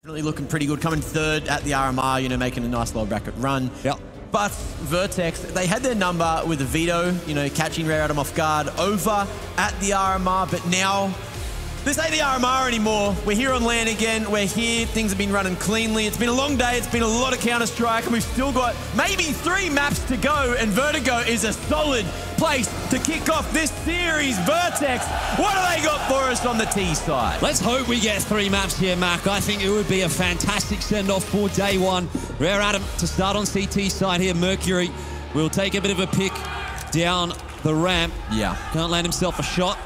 Really looking pretty good, coming third at the RMR, you know, making a nice lower bracket run. Yep. But Vertex, they had their number with a veto, you know, catching Rare Adam off guard over at the RMR, but now this ain't the RMR anymore. We're here on LAN again. We're here. Things have been running cleanly. It's been a long day. It's been a lot of Counter-Strike, and we've still got maybe 3 maps to go, and Vertigo is a solid place to kick off this series. Vertex, what do they got for us on the T side? Let's hope we get 3 maps here, Mac. I think it would be a fantastic send-off for day 1. Rare Adam to start on CT side here. Mercury will take a bit of a pick down the ramp. Yeah. Can't land himself a shot.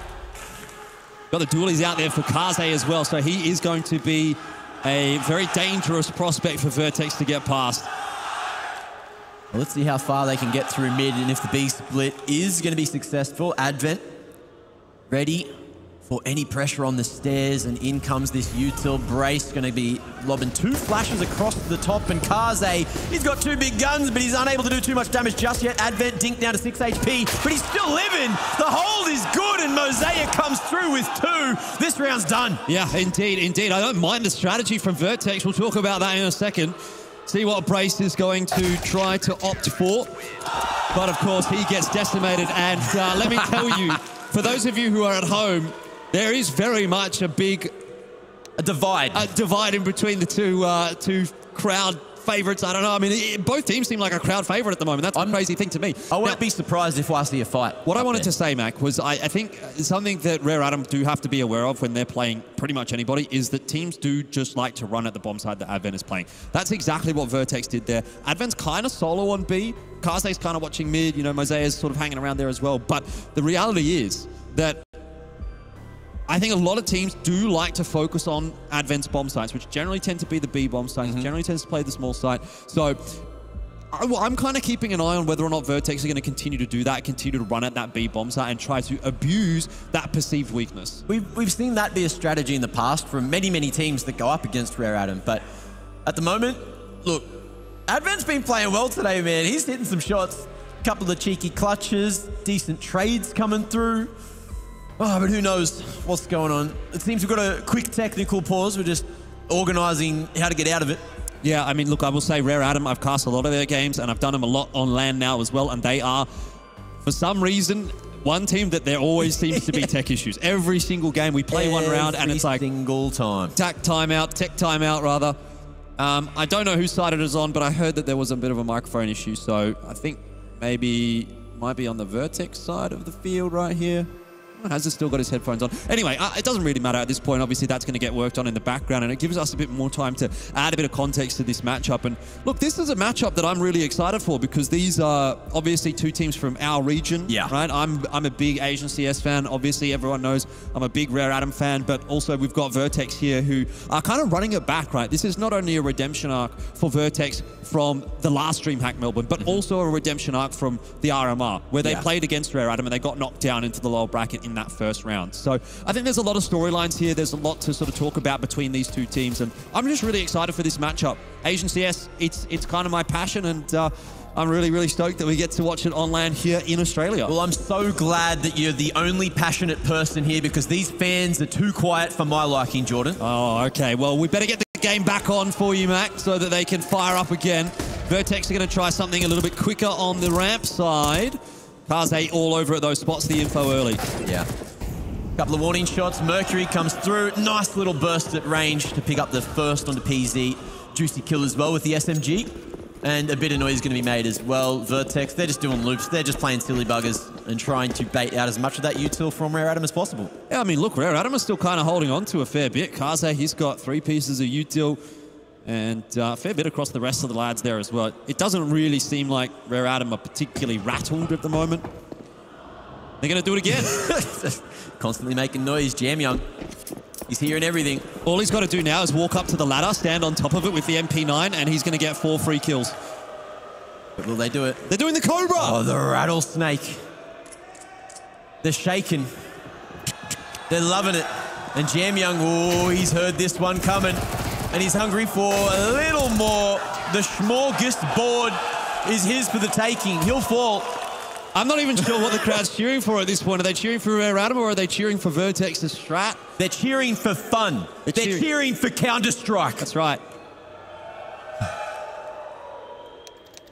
Got the dualies out there for Kaze as well, so he is going to be a very dangerous prospect for Vertex to get past. Well, let's see how far they can get through mid, and if the B split is going to be successful. Advent ready for any pressure on the stairs, and in comes this util. Brace going to be lobbing 2 flashes across the top, and Kaze, he's got 2 big guns, but he's unable to do too much damage just yet. Advent dinked down to 6 HP, but he's still living. The hold is good, and Moseyuh comes through with 2. This round's done. Yeah, indeed, indeed. I don't mind the strategy from Vertex. We'll talk about that in a second. See what Brace is going to try to opt for. But of course, he gets decimated. And let me tell you, for those of you who are at home, there is very much a divide in between the two crowd favorites. I don't know. I mean, both teams seem like a crowd favorite at the moment. That's a crazy thing to me. I won't be surprised if I see a fight. What I wanted to say, Mac, was I think something that Rare Adam do have to be aware of when they're playing pretty much anybody is that teams do just like to run at the bomb side that Advent is playing. That's exactly what Vertex did there. Advent's kind of solo on B. Kaze's kind of watching mid. You know, Moseyuh's sort of hanging around there as well. But the reality is that I think a lot of teams do like to focus on Advent's bomb sites, which generally tend to be the B bomb sites, generally tends to play the small site. So I'm kind of keeping an eye on whether or not Vertex are going to continue to do that, continue to run at that B bomb site and try to abuse that perceived weakness. We've seen that be a strategy in the past from many, many teams that go up against Rare Adam. But at the moment, look, Advent's been playing well today, man. He's hitting some shots, a couple of cheeky clutches, decent trades coming through. Oh, but who knows what's going on. It seems we've got a quick technical pause. We're just organising how to get out of it. Yeah, I mean, look, I will say Rare Adam, I've cast a lot of their games, and I've done them a lot on LAN now as well, and they are, for some reason, one team that there always seems to be tech issues. Every single game, we play one round, and it's like single time. Tech timeout, rather. I don't know whose side it is on, but I heard that there was a bit of a microphone issue, so I think maybe might be on the Vertex side of the field right here. Has still got his headphones on. Anyway, it doesn't really matter at this point. Obviously, that's going to get worked on in the background, and it gives us a bit more time to add a bit of context to this matchup. And look, this is a matchup that I'm really excited for because these are obviously 2 teams from our region. Yeah. Right? I'm a big Asian CS fan. Obviously, everyone knows I'm a big Rare Adam fan, but also we've got Vertex here who are kind of running it back, right? This is not only a redemption arc for Vertex from the last DreamHack Melbourne, but also a redemption arc from the RMR, where they played against Rare Adam and they got knocked down into the lower bracket in that first round. So I think there's a lot of storylines here. There's a lot to sort of talk about between these 2 teams, and I'm just really excited for this matchup. Asian CS, it's kind of my passion, and I'm really, really stoked that we get to watch it on LAN here in Australia. Well, I'm so glad that you're the only passionate person here because these fans are too quiet for my liking, Jordan. Oh, okay. Well, we better get the game back on for you, Mac, so that they can fire up again. Vertex are going to try something a little bit quicker on the ramp side. Kaze all over at those spots, the info early. Yeah. Couple of warning shots. Mercury comes through. Nice little burst at range to pick up the first onto PZ. Juicy kill as well with the SMG. And a bit of noise is going to be made as well. Vertex, they're just doing loops. They're just playing silly buggers and trying to bait out as much of that util from Rare Adam as possible. Yeah, I mean, look, Rare Adam is still kind of holding on to a fair bit. Kaze, he's got 3 pieces of util and a fair bit across the rest of the lads there as well. It doesn't really seem like Rare Adam are particularly rattled at the moment. They're going to do it again. Constantly making noise. JamYoung, he's hearing everything. All he's got to do now is walk up to the ladder, stand on top of it with the MP9, and he's going to get 4 free kills. But will they do it? They're doing the Cobra! Oh, the rattlesnake. They're shaking. They're loving it. And JamYoung, oh, he's heard this one coming. And he's hungry for a little more. The smorgasbord is his for the taking. He'll fall. I'm not even sure what the crowd's cheering for at this point. Are they cheering for Rare Adam or are they cheering for VERTEX's strat? They're cheering for fun. They're cheering for Counter-Strike. That's right.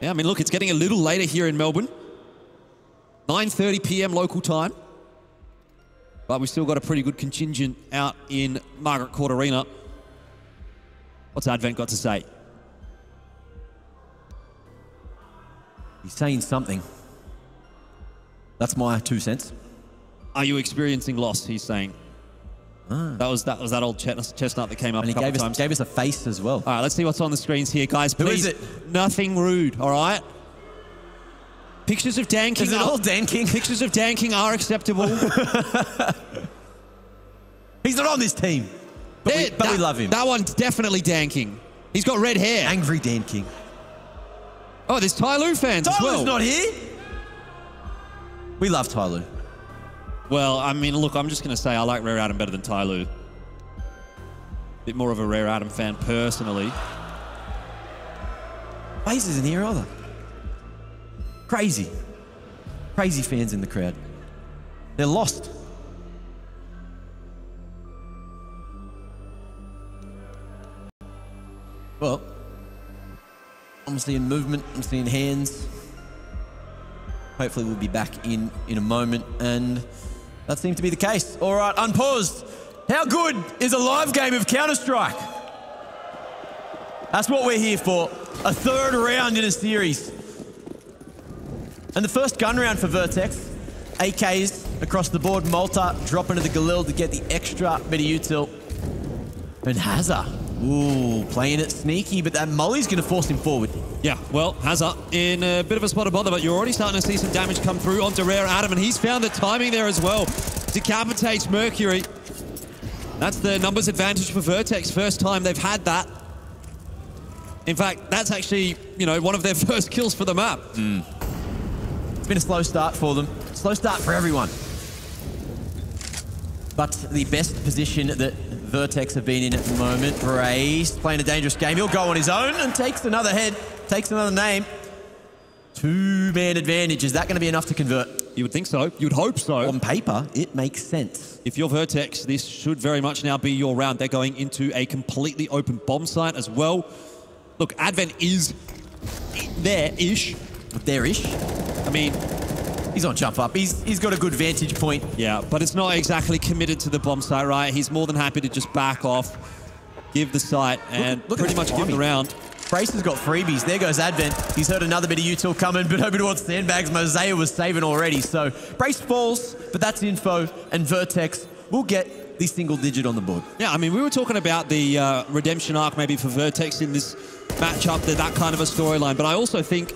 Yeah, I mean, look, it's getting a little later here in Melbourne. 9:30 p.m. local time. But we've still got a pretty good contingent out in Margaret Court Arena. What's Advent got to say? He's saying something. That's my 2 cents. Are you experiencing loss? He's saying. That was that old chestnut that came up and a couple times. Gave us a face as well. All right, let's see what's on the screens here, guys. Please, who is it? Nothing rude. All right. Pictures of danking. Is it all danking? Pictures of danking are acceptable. He's not on this team, but we love him. That one's definitely danking. He's got red hair. Angry danking. Oh, there's Tyloo fans as well. Tyloo's not here. We love Tyloo. Well, I mean, look, I'm just going to say I like Rare Adam better than Tyloo. Bit more of a Rare Adam fan personally. Kaze isn't here either. Crazy. Crazy fans in the crowd. They're lost. Well, I'm seeing movement, I'm seeing hands. Hopefully we'll be back in a moment, and that seems to be the case. All right, unpaused. How good is a live game of Counter-Strike? That's what we're here for. A third round in a series. And the first gun round for VERTEX. AKs across the board. Malta dropping to the Galil to get the extra bit of util. And hazr. Ooh, playing it sneaky, but that molly's going to force him forward. Yeah, well, hazr in a bit of a spot of bother, but you're already starting to see some damage come through onto Rare Adam, and he's found the timing there as well. Decapitates Mercury. That's the numbers advantage for VERTEX. First time they've had that. In fact, that's actually, you know, one of their first kills for the map. It's been a slow start for them. Slow start for everyone. But the best position that VERTEX have been in at the moment. Brace playing a dangerous game. He'll go on his own and takes another head, takes another name. Two-man advantage. Is that going to be enough to convert? You would think so. You'd hope so. On paper, it makes sense. If you're VERTEX, this should very much now be your round. They're going into a completely open bomb site as well. Look, Advent is there-ish. There-ish? I mean, he's on jump up. He's got a good vantage point. Yeah, but it's not exactly committed to the bomb site, right? He's more than happy to just back off, give the site, and look pretty much give the round. Brace has got freebies. There goes Advent. He's heard another bit of util coming, but over towards sandbags. Moseyuh was saving already. So Brace falls, but that's info, and VERTEX will get the single digit on the board. Yeah, I mean, we were talking about the redemption arc maybe for VERTEX in this matchup, that kind of a storyline, but I also think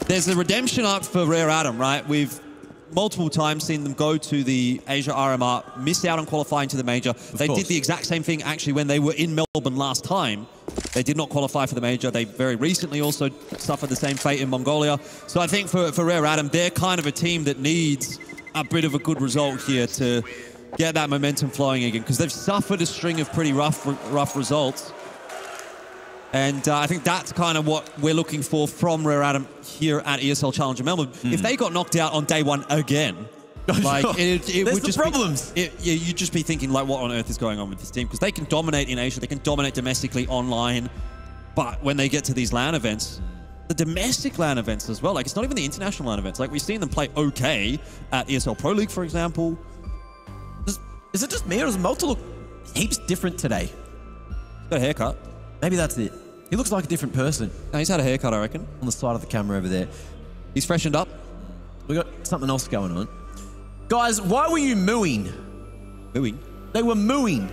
there's a redemption arc for Rare Adam, right? We've multiple times seen them go to the Asia RMR, miss out on qualifying to the major. They did the exact same thing actually when they were in Melbourne last time. They did not qualify for the major. They very recently also suffered the same fate in Mongolia. So I think for Rare Adam, they're kind of a team that needs a bit of a good result here to get that momentum flowing again, because they've suffered a string of pretty rough results. And I think that's kind of what we're looking for from Rare Adam here at ESL Challenger Melbourne. If they got knocked out on day one again, like it would just problems. You'd just be thinking, like, what on earth is going on with this team? Because they can dominate in Asia, they can dominate domestically online, but when they get to these LAN events, the domestic LAN events as well, like it's not even the international LAN events. Like we've seen them play okay at ESL Pro League, for example. Is it just me, or does Malta look heaps different today? He's got a haircut. Maybe that's it. He looks like a different person. No, he's had a haircut, I reckon. On the side of the camera over there. He's freshened up. We got something else going on. Guys, why were you mooing? Mooing? They were mooing.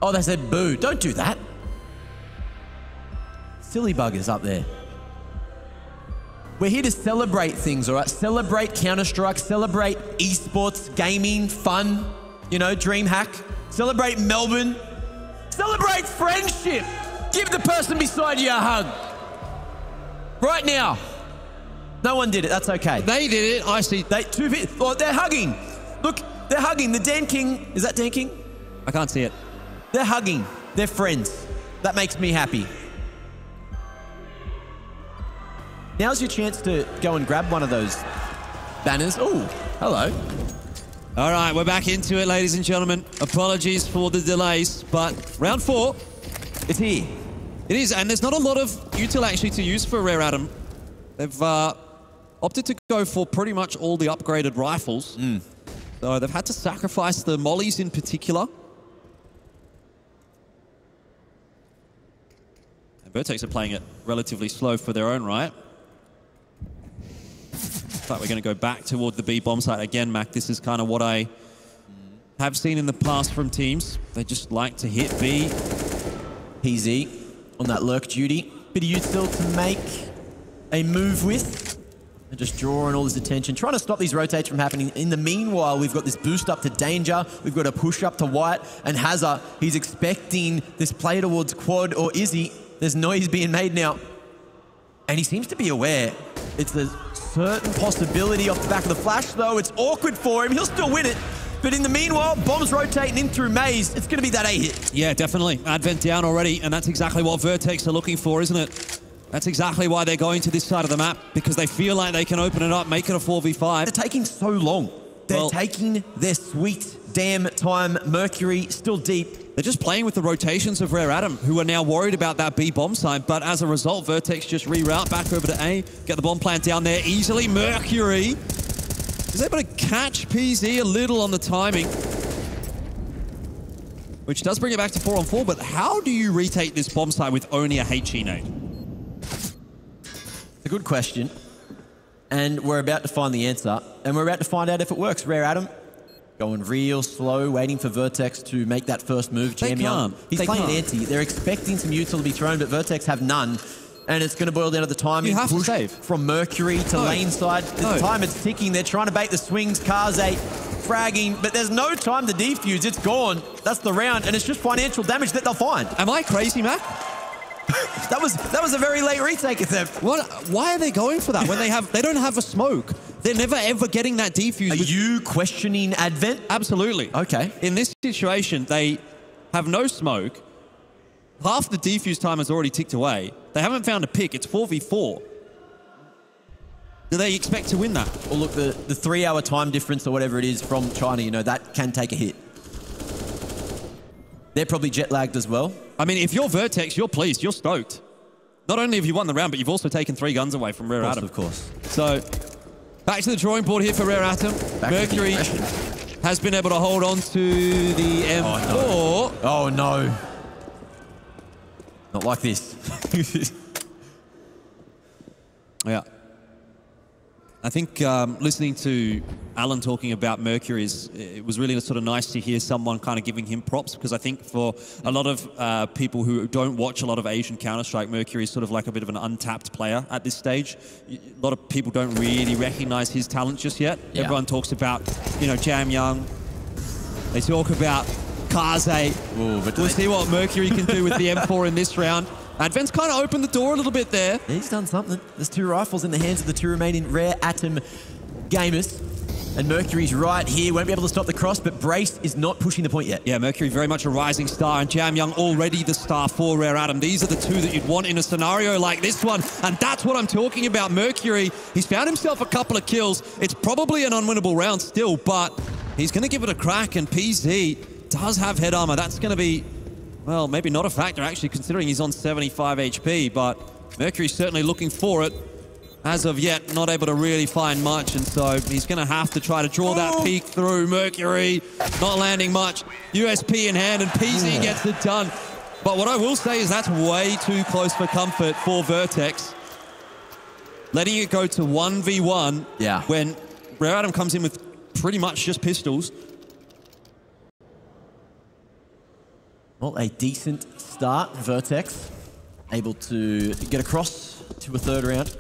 Oh, they said boo. Don't do that. Silly buggers up there. We're here to celebrate things, all right? Celebrate Counter-Strike, celebrate esports, gaming, fun, you know, DreamHack. Celebrate Melbourne. Celebrate friendship. Give the person beside you a hug. Right now. No one did it. That's okay. They did it. I see. They're hugging. Look, they're hugging. The Dan King. Is that Dan King? I can't see it. They're hugging. They're friends. That makes me happy. Now's your chance to go and grab one of those banners. Oh, hello. All right, we're back into it, ladies and gentlemen. Apologies for the delays, but round 4, it's here. It is, and there's not a lot of util actually to use for Rare Atom. They've opted to go for pretty much all the upgraded rifles. So they've had to sacrifice the mollies in particular. And VERTEX are playing it relatively slow for their own right. But we're going to go back toward the B bomb site again, Mac. This is kind of what I have seen in the past from teams. They just like to hit B. PZ on that lurk duty. Bit of util to make a move with. And just drawing all this attention, trying to stop these rotates from happening. In the meanwhile, we've got this boost up to Danger. We've got a push up to White and hazr. He's expecting this play towards Quad or Izzy. There's noise being made now. And he seems to be aware. It's a certain possibility off the back of the flash, though. It's awkward for him. He'll still win it. But in the meanwhile, bombs rotating in through Maze. It's going to be that A hit. Yeah, definitely. Advent down already, and that's exactly what VERTEX are looking for, isn't it? That's exactly why they're going to this side of the map, because they feel like they can open it up, make it a 4v5. They're taking so long. They're taking their sweet damn time. Mercury still deep. They're just playing with the rotations of Rare Atom, who are now worried about that B bomb site. But as a result, VERTEX just reroute back over to A, get the bomb plant down there easily. Mercury is able to catch PZ a little on the timing, which does bring it back to 4-on-4. But how do you retake this bomb site with only a HE nade? It's a good question. And we're about to find the answer. And we're about to find out if it works. Rare Atom going real slow, waiting for VERTEX to make that first move. JamYoung, he's playing anti. They're expecting some util to be thrown, but VERTEX have none. And it's going to boil down to the timing. You have to save. From Mercury to lane side. The time it's ticking. They're trying to bait the swings. Kaze fragging, but there's no time to defuse. It's gone. That's the round, and it's just financial damage that they'll find. Am I crazy, Mac? That was a very late retake attempt. What? Why are they going for that when they don't have a smoke? They're never ever getting that defuse. Are you questioning Advent? Absolutely. Okay. In this situation, they have no smoke. Half the defuse time has already ticked away. They haven't found a pick. It's 4v4. Do they expect to win that? Well, look, the 3-hour time difference or whatever it is from China, you know, that can take a hit. They're probably jet lagged as well. I mean, if you're VERTEX, you're pleased, you're stoked. Not only have you won the round, but you've also taken 3 guns away from Rare Atom. Of course. So, back to the drawing board here for Rare Atom. Mercury has been able to hold on to the M4. Oh, no. Not like this. Yeah. I think listening to Alan talking about Mercury, it was really sort of nice to hear someone kind of giving him props, because I think for a lot of people who don't watch a lot of Asian Counter-Strike, Mercury is sort of like a bit of an untapped player at this stage. A lot of people don't really recognize his talent just yet. Yeah. Everyone talks about, you know, JamYoung. They talk about Kaze. We'll see what Mercury can do with the M4 in this round. Advent's kind of opened the door a little bit there. He's done something. There's 2 rifles in the hands of the 2 remaining Rare Atom gamers. And Mercury's right here. Won't be able to stop the cross, but Brace is not pushing the point yet. Yeah, Mercury very much a rising star, and JamYoung already the star for Rare Atom. These are the 2 that you'd want in a scenario like this one, and that's what I'm talking about. Mercury, he's found himself a couple of kills. It's probably an unwinnable round still, but he's going to give it a crack, and PZ does have head armor. That's going to be, well, maybe not a factor, actually, considering he's on 75 HP, but Mercury's certainly looking for it. As of yet, not able to really find much, and so he's going to have to try to draw that peek through. Mercury not landing much. USP in hand, and PZ gets it done. But what I will say is that's way too close for comfort for VERTEX. Letting it go to 1v1 when Rare Atom comes in with pretty much just pistols. Well, a decent start. VERTEX able to get across to a 3rd round.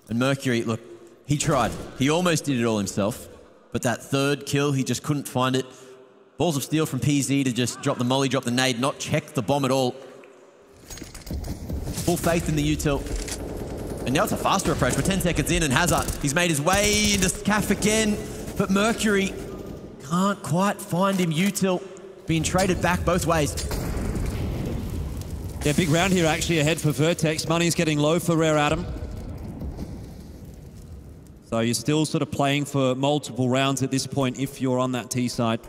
And Mercury, look, he tried. He almost did it all himself. But that 3rd kill, he just couldn't find it. Balls of steel from PZ to just drop the molly, drop the nade, not check the bomb at all. Full faith in the util. And now it's a faster approach. We're 10 seconds in, and hazr, he's made his way into Scaff again. But Mercury can't quite find him. Util being traded back both ways. Yeah, big round here actually ahead for VERTEX. Money's getting low for Rare Atom. So you're still sort of playing for multiple rounds at this point if you're on that T side.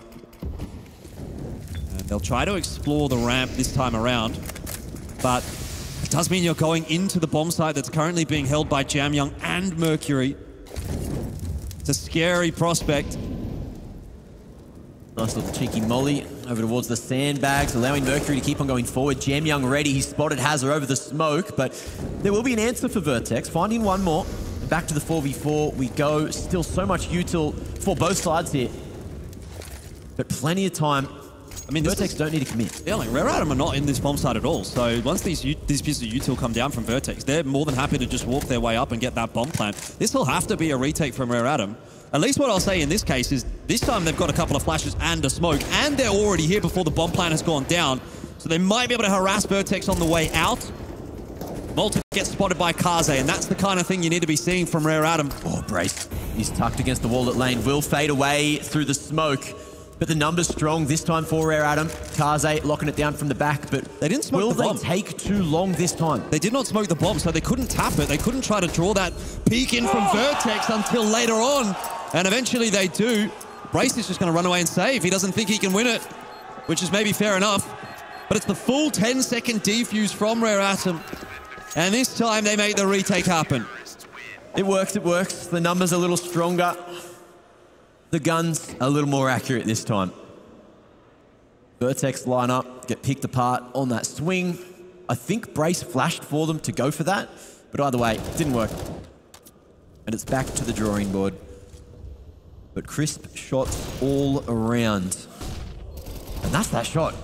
And they'll try to explore the ramp this time around. But it does mean you're going into the bomb site that's currently being held by JamYoung and Mercury. It's a scary prospect. Nice little cheeky molly over towards the sandbags, allowing Mercury to keep on going forward. JamYoung ready. He spotted hazr over the smoke, but there will be an answer for VERTEX. Finding one more. Back to the 4v4 we go. Still so much util for both sides here. But plenty of time. I mean, VERTEX don't need to commit. Yeah, like Rare Atom are not in this bomb site at all. So once these pieces of util come down from VERTEX, they're more than happy to just walk their way up and get that bomb plant. This will have to be a retake from Rare Atom. At least what I'll say in this case is this time they've got a couple of flashes and a smoke, and they're already here before the bomb plant has gone down. So they might be able to harass VERTEX on the way out. Multi gets spotted by Kaze, and that's the kind of thing you need to be seeing from Rare Atom. Oh, brace. He's tucked against the wall at lane. Will fade away through the smoke. But the number's strong this time for Rare Atom. Kaze locking it down from the back, but they didn't smoke the bomb. Will they take too long this time? They did not smoke the bomb, so they couldn't tap it. They couldn't try to draw that peek in from VERTEX until later on. And eventually they do. Brace is just going to run away and save. He doesn't think he can win it, which is maybe fair enough. But it's the full 10-second defuse from Rare Atom. And this time they make the retake happen. It works, it works. The number's a little stronger. The gun's a little more accurate this time. VERTEX line up, get picked apart on that swing. I think Brace flashed for them to go for that, but either way, it didn't work. And it's back to the drawing board. But crisp shots all around. And that's that shot.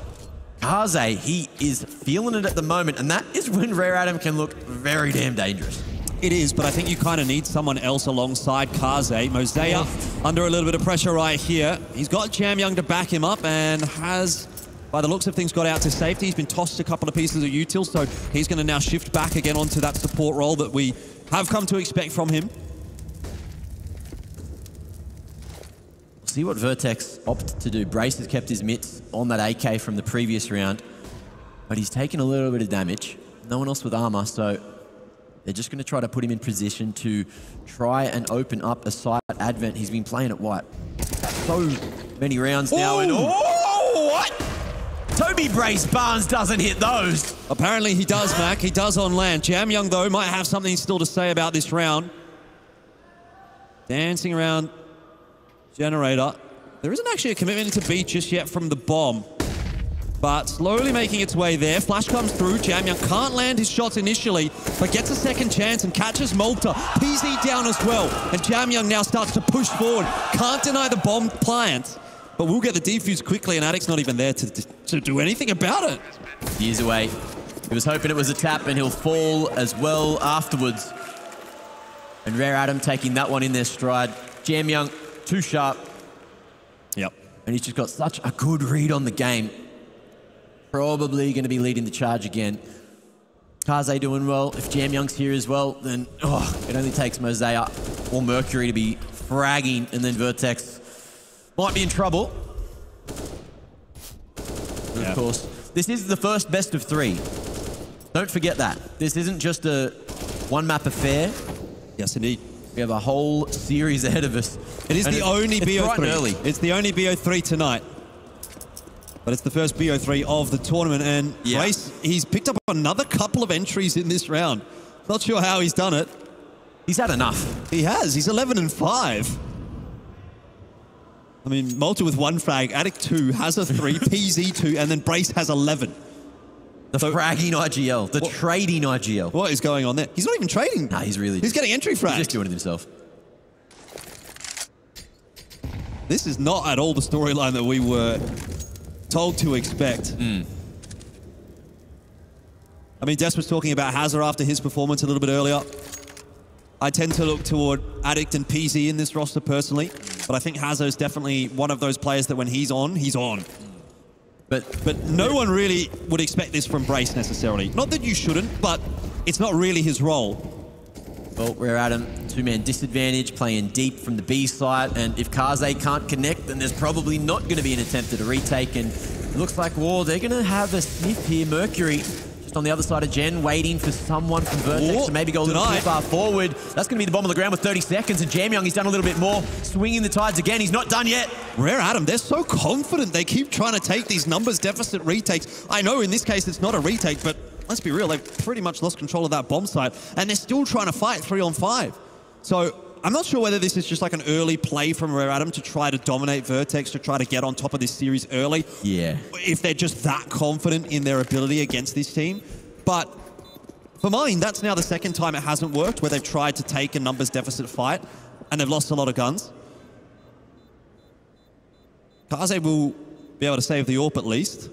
Kaze, he is feeling it at the moment, and that is when Rare Atom can look very damn dangerous. It is, but I think you kind of need someone else alongside Kaze. Moseyuh under a little bit of pressure right here. He's got JamYoung to back him up and has, by the looks of things, got out to safety. He's been tossed a couple of pieces of util, so he's going to now shift back again onto that support role that we have come to expect from him. See what VERTEX opt to do. Brace has kept his mitts on that AK from the previous round, but he's taken a little bit of damage. No one else with armor, so they're just going to try to put him in position to try and open up a site advent. He's been playing at what? So many rounds now. And oh, what? Toby Brace Barnes doesn't hit those. Apparently he does, Mac. He does on land. JamYoung, though, might have something still to say about this round. Dancing around generator. There isn't actually a commitment to B just yet from the bomb, but slowly making its way there. Flash comes through. JamYoung can't land his shots initially, but gets a second chance and catches Malta. PZ down as well, and JamYoung now starts to push forward. Can't deny the bomb plant, but we'll get the defuse quickly, and ADDICT's not even there to do anything about it. Years away. He was hoping it was a tap, and he'll fall as well afterwards. And Rare Atom taking that one in their stride. JamYoung too sharp. Yep. And he's just got such a good read on the game. Probably going to be leading the charge again. Kaze doing well. If JamYoung's here as well, then it only takes Moseyuh or Mercury to be fragging, and then VERTEX might be in trouble. Yeah. Of course, this is the first best of 3. Don't forget that. This isn't just a one-map affair. Yes, indeed. We have a whole series ahead of us. It is the only BO3. Early. It's the only BO3 tonight. But it's the first BO3 of the tournament, and Brace, he's picked up another couple of entries in this round. Not sure how he's done it. He's had enough. He has. He's 11 and 5. I mean, Malta with 1 frag, ADDICT 2, hazr 3, PZ 2, and then Brace has 11. The fragging IGL, the trading IGL. What is going on there? He's not even trading. Nah, he's getting entry frags. He's just doing it himself. This is not at all the storyline that we were told to expect. I mean, Des was talking about hazr after his performance a little bit earlier. I tend to look toward ADDICT and PZ in this roster personally, but I think hazr is definitely one of those players that when he's on, he's on. But no one really would expect this from Brace necessarily. Not that you shouldn't, but it's not really his role. Well, Rare Atom, 2-man disadvantage, playing deep from the B side, and if Kaze can't connect, then there's probably not going to be an attempt at a retake, and it looks like, they're going to have a sniff here. Mercury just on the other side of Gen, waiting for someone from Vertex to maybe go a little too far forward. That's going to be the bomb on the ground with 30 seconds, and JamYoung, he's done a little bit more, swinging the tides again. He's not done yet. Rare Adam, they're so confident. They keep trying to take these numbers deficit retakes. I know in this case it's not a retake, but let's be real, they've pretty much lost control of that bomb site, and they're still trying to fight 3-on-5. So I'm not sure whether this is just like an early play from Rare Adam to try to dominate Vertex, to try to get on top of this series early. Yeah. If they're just that confident in their ability against this team. But for mine, that's now the second time it hasn't worked, where they've tried to take a numbers deficit fight, and they've lost a lot of guns. Kaze will be able to save the AWP at least.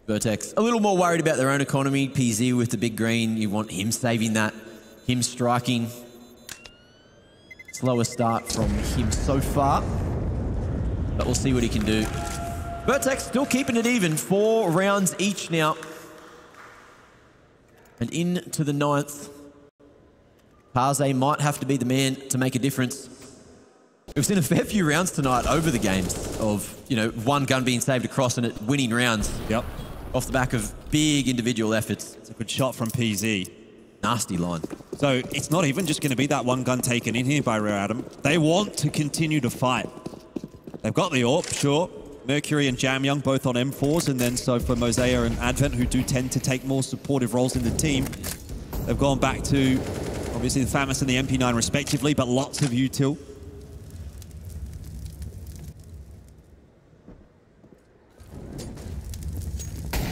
Vertex, a little more worried about their own economy. PZ with the big green, you want him saving that, him striking. Slower start from him so far, but we'll see what he can do. Vertex still keeping it even, 4 rounds each now. And into the 9th. Kaze might have to be the man to make a difference. We've seen a fair few rounds tonight over the games of, you know, one gun being saved across and it winning rounds. Yep. Off the back of big individual efforts. It's a good shot from PZ. Nasty line. So it's not even just going to be that one gun taken in here by Rare Adam. They want to continue to fight. They've got the AWP, sure. Mercury and JamYoung both on M4s, and then so for Moseyuh and Advent, who do tend to take more supportive roles in the team, they've gone back to obviously the FAMAS and the MP9 respectively, but lots of util.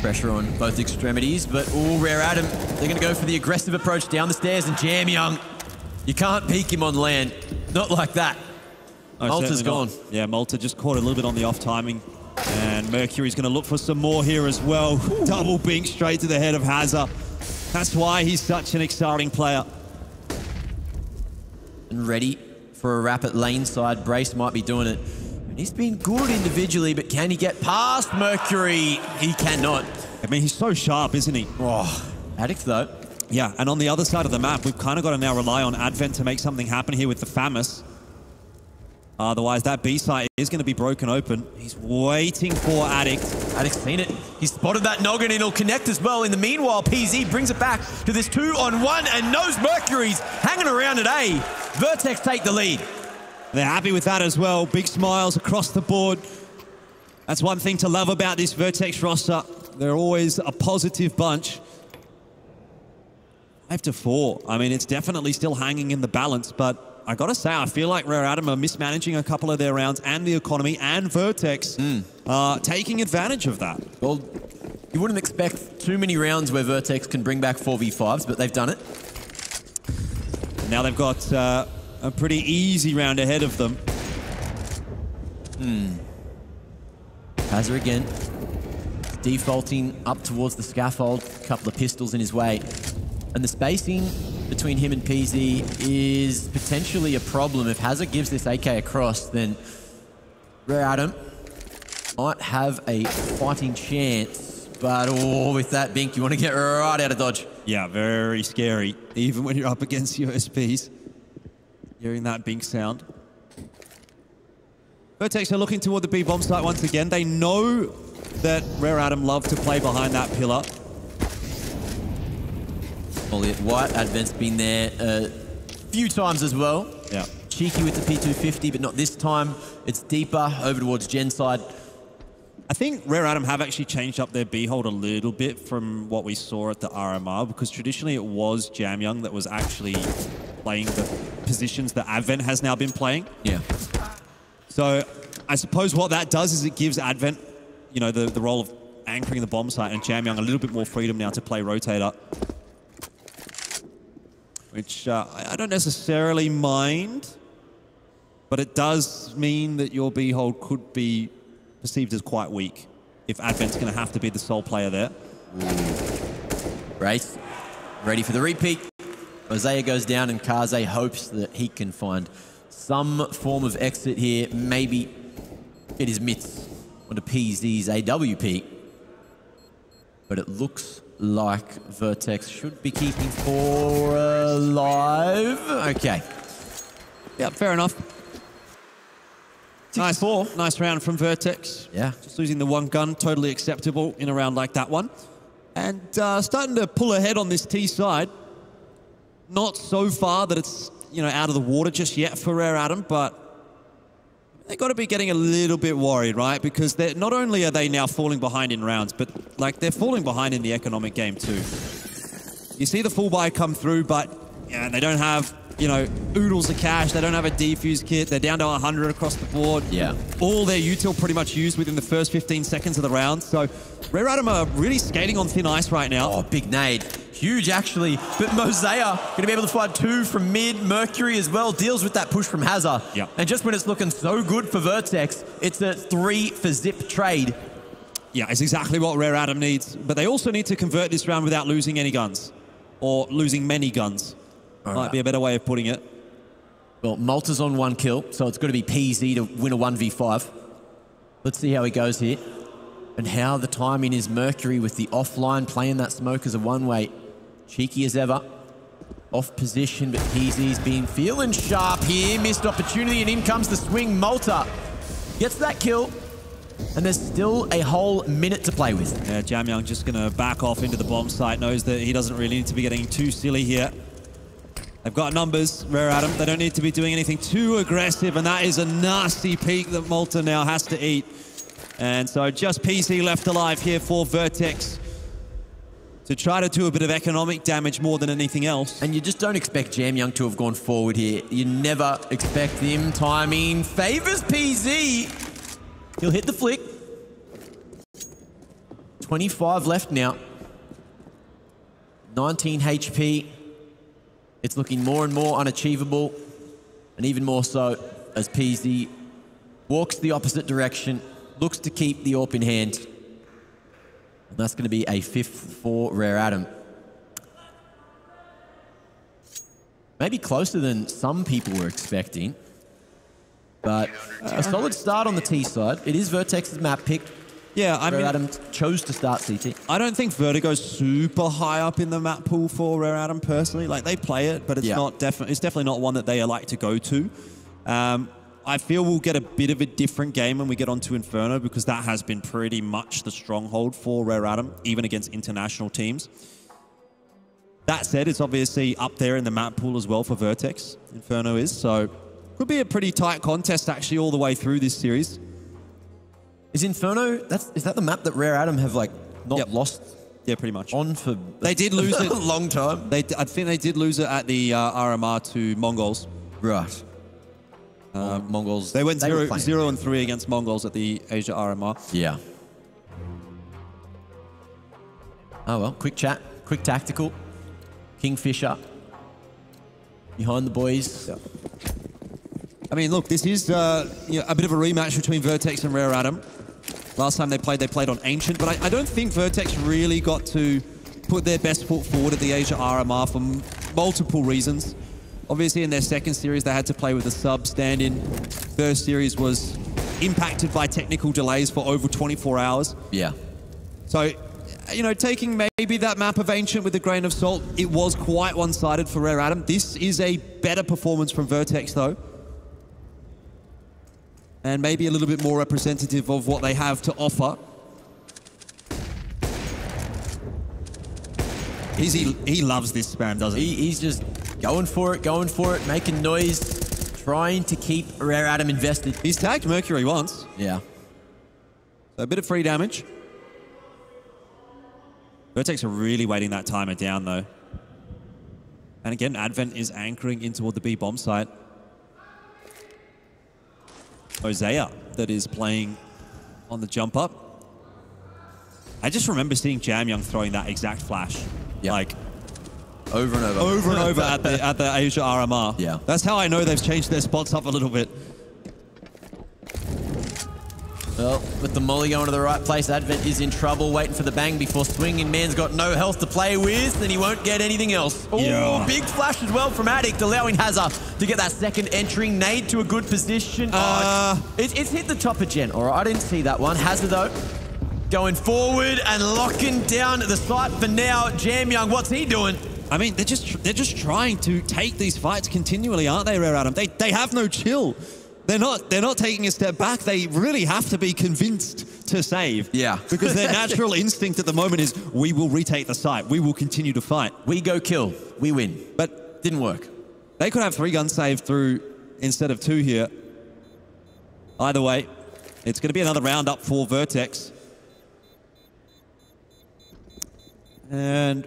Pressure on both extremities, but Rare Adam, they're going to go for the aggressive approach down the stairs, and JamYoung, you can't peek him on land. Not like that. Oh, Malta's gone. Yeah, Malta just caught a little bit on the off timing. And Mercury's going to look for some more here as well. Ooh. Double bink straight to the head of hazr. That's why he's such an exciting player. And ready for a wrap at lane side. Brace might be doing it. And he's been good individually, but can he get past Mercury? He cannot. I mean, he's so sharp, isn't he? Oh, Addict though. Yeah, and on the other side of the map, we've kind of got to now rely on Advent to make something happen here with the FAMAS. Otherwise, that B site is going to be broken open. He's waiting for Addict. Addict's seen it. He spotted that noggin, and he'll connect as well. In the meanwhile, PZ brings it back to this 2-on-1 and knows Mercury's hanging around at A. Vertex take the lead. They're happy with that as well. Big smiles across the board. That's one thing to love about this Vertex roster. They're always a positive bunch. 5-4. I mean, it's definitely still hanging in the balance, but I gotta say, I feel like Rare Adam are mismanaging a couple of their rounds, and the economy, and Vertex taking advantage of that. Well, you wouldn't expect too many rounds where Vertex can bring back 4v5s, but they've done it. Now they've got a pretty easy round ahead of them. hazr again. Defaulting up towards the scaffold, a couple of pistols in his way. And the spacing between him and PZ is potentially a problem. If hazr gives this AK across, then Rare Adam might have a fighting chance. But with that bink, you want to get right out of dodge. Yeah, very scary. Even when you're up against USPs. Hearing that bink sound. Vertex are looking toward the B bomb site once again. They know that Rare Adam love to play behind that pillar. Elliot White, Advent's been there a few times as well. Yeah. Cheeky with the P250, but not this time. It's deeper over towards Gen side. I think Rare Adam have actually changed up their B hold a little bit from what we saw at the RMR, because traditionally it was JamYoung that was actually playing the positions that Advent has now been playing. Yeah. So I suppose what that does is it gives Advent, you know, the role of anchoring the bomb site, and JamYoung a little bit more freedom now to play rotator. Which I don't necessarily mind, but it does mean that your B hold could be perceived as quite weak if Advent's going to have to be the sole player there. Race, ready for the repeat. Moseyuh goes down, and Kaze hopes that he can find some form of exit here. Maybe get his mitts onto PZ's AWP. But it looks like Vertex should be keeping 4 alive. Okay. Yeah, fair enough. Nice round from Vertex. Yeah. Just losing the one gun, totally acceptable in a round like that one. And starting to pull ahead on this T side. Not so far that it's, you know, out of the water just yet for Rare Adam, but they got to be getting a little bit worried, right? Because they're, not only are they now falling behind in rounds, but like they're falling behind in the economic game too. You see the full buy come through, but yeah, they don't have, you know, oodles of cash. They don't have a defuse kit. They're down to 100 across the board. Yeah. All their util pretty much used within the first 15 seconds of the round. So Rare Adam are really skating on thin ice right now. Oh, big nade. Huge, actually. But Moseyuh going to be able to find 2 from mid. Mercury as well deals with that push from hazr. Yeah. And just when it's looking so good for VERTEX, it's a 3 for zip trade. Yeah, it's exactly what Rare Adam needs. But they also need to convert this round without losing any guns. Or losing many guns. Might be a better way of putting it. Well, Malta's on 1 kill, so it's got to be PZ to win a 1v5. Let's see how he goes here. And how the timing is. Mercury with the offline, playing that smoke as a one-way. Cheeky as ever. Off position, but PZ's been feeling sharp here. Missed opportunity, and in comes the swing. Malta gets that kill. And there's still a whole minute to play with. Yeah, JamYoung just going to back off into the bomb site. Knows that he doesn't really need to be getting too silly here. They've got numbers, Rare Adam. They don't need to be doing anything too aggressive, and that is a nasty peak that Malta now has to eat. And so just PC left alive here for VERTEX to try to do a bit of economic damage more than anything else. And you just don't expect JamYoung to have gone forward here. You never expect him. Timing favors PZ. He'll hit the flick. 25 left now. 19 HP. It's looking more and more unachievable, and even more so as PZ walks the opposite direction, looks to keep the AWP in hand. And that's going to be a 5th for Rare Adam. Maybe closer than some people were expecting, but a solid start on the T side. It is VERTEX's map pick. Yeah, I mean, Rare Adam chose to start CT. I don't think Vertigo's super high up in the map pool for Rare Adam personally. Like, they play it, but it's it's definitely not one that they like to go to. I feel we'll get a bit of a different game when we get onto Inferno, because that has been pretty much the stronghold for Rare Adam, even against international teams. That said, it's obviously up there in the map pool as well for VERTEX. Inferno is, so could be a pretty tight contest actually all the way through this series. Is Inferno, is that the map that Rare Adam have like not lost? Yeah, pretty much. On for they did lose it a long time. I think they did lose it at the RMR to Mongols. Right. Mongols. They went 0-3 against Mongols at the Asia RMR. Yeah. Oh well, quick chat, quick tactical. Kingfisher behind the boys. Yeah. I mean, look, this is a bit of a rematch between VERTEX and Rare Adam. Last time they played on Ancient, but I don't think VERTEX really got to put their best foot forward at the Asia RMR for multiple reasons. Obviously, in their second series, they had to play with a sub stand-in. First series was impacted by technical delays for over 24 hours. Yeah. So, you know, taking maybe that map of Ancient with a grain of salt, it was quite one-sided for Rare Adam. This is a better performance from VERTEX, though. And maybe a little bit more representative of what they have to offer. He loves this spam, doesn't he? He's just going for it, making noise, trying to keep Rare Adam invested. He's tagged Mercury once. Yeah. So a bit of free damage. VERTEX are really waiting that timer down, though. And again, Advent is anchoring in toward the B bomb site. Moseyuh that is playing on the jump up. I just remember seeing JamYoung throwing that exact flash. Yep. Like over and over. Over and over at the Asia RMR. Yeah. That's how I know they've changed their spots up a little bit. Well, with the molly going to the right place, Advent is in trouble, waiting for the bang before swinging. Man's got no health to play with, and he won't get anything else. Oh, big flash as well from ADDICT, allowing hazr to get that second entry. Nade to a good position. It's hit the top of Gen. All right, I didn't see that one. hazr, though, going forward and locking down the site for now. JamYoung, what's he doing? I mean, they're just trying to take these fights continually, aren't they, Rare Adam? They have no chill. they're not taking a step back. They really have to be convinced to save. Yeah. Because their natural instinct at the moment is, we will retake the site. We will continue to fight. We go kill. We win. But didn't work. They could have 3 guns saved through instead of 2 here. Either way, it's going to be another round up for VERTEX. And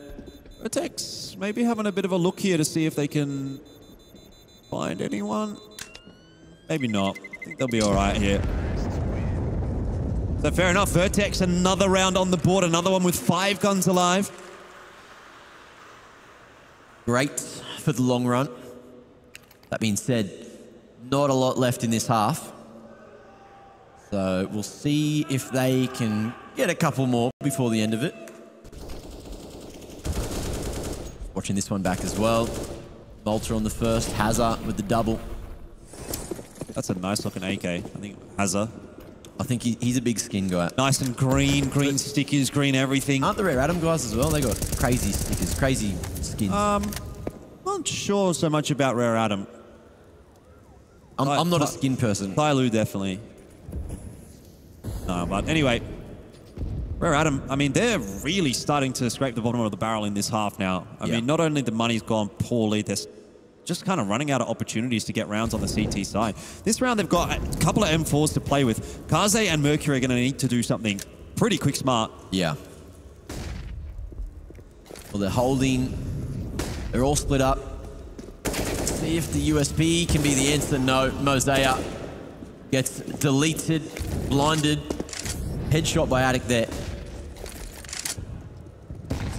VERTEX maybe having a bit of a look here to see if they can find anyone. Maybe not. I think they'll be all right here. So fair enough, VERTEX, another round on the board, another one with 5 guns alive. Great for the long run. That being said, not a lot left in this half. So we'll see if they can get a couple more before the end of it. Watching this one back as well. Malta on the first, hazr with the double. That's a nice looking AK. I think hazr. I think he's a big skin guy. Nice and green stickers, green everything. Aren't the Rare Atom guys as well? They got crazy stickers, crazy skins. Not sure so much about Rare Atom. I'm not a skin person. Tyloo definitely. No, but anyway, Rare Atom, I mean, they're really starting to scrape the bottom of the barrel in this half now. I mean, not only the money's gone poorly, they're just kind of running out of opportunities to get rounds on the CT side. This round, they've got a couple of M4s to play with. Kaze and Mercury are going to need to do something pretty quick smart. Yeah. Well, they're holding. They're all split up. See if the USP can be the answer. No, Moseyuh gets deleted, blinded. Headshot by ADDICT there.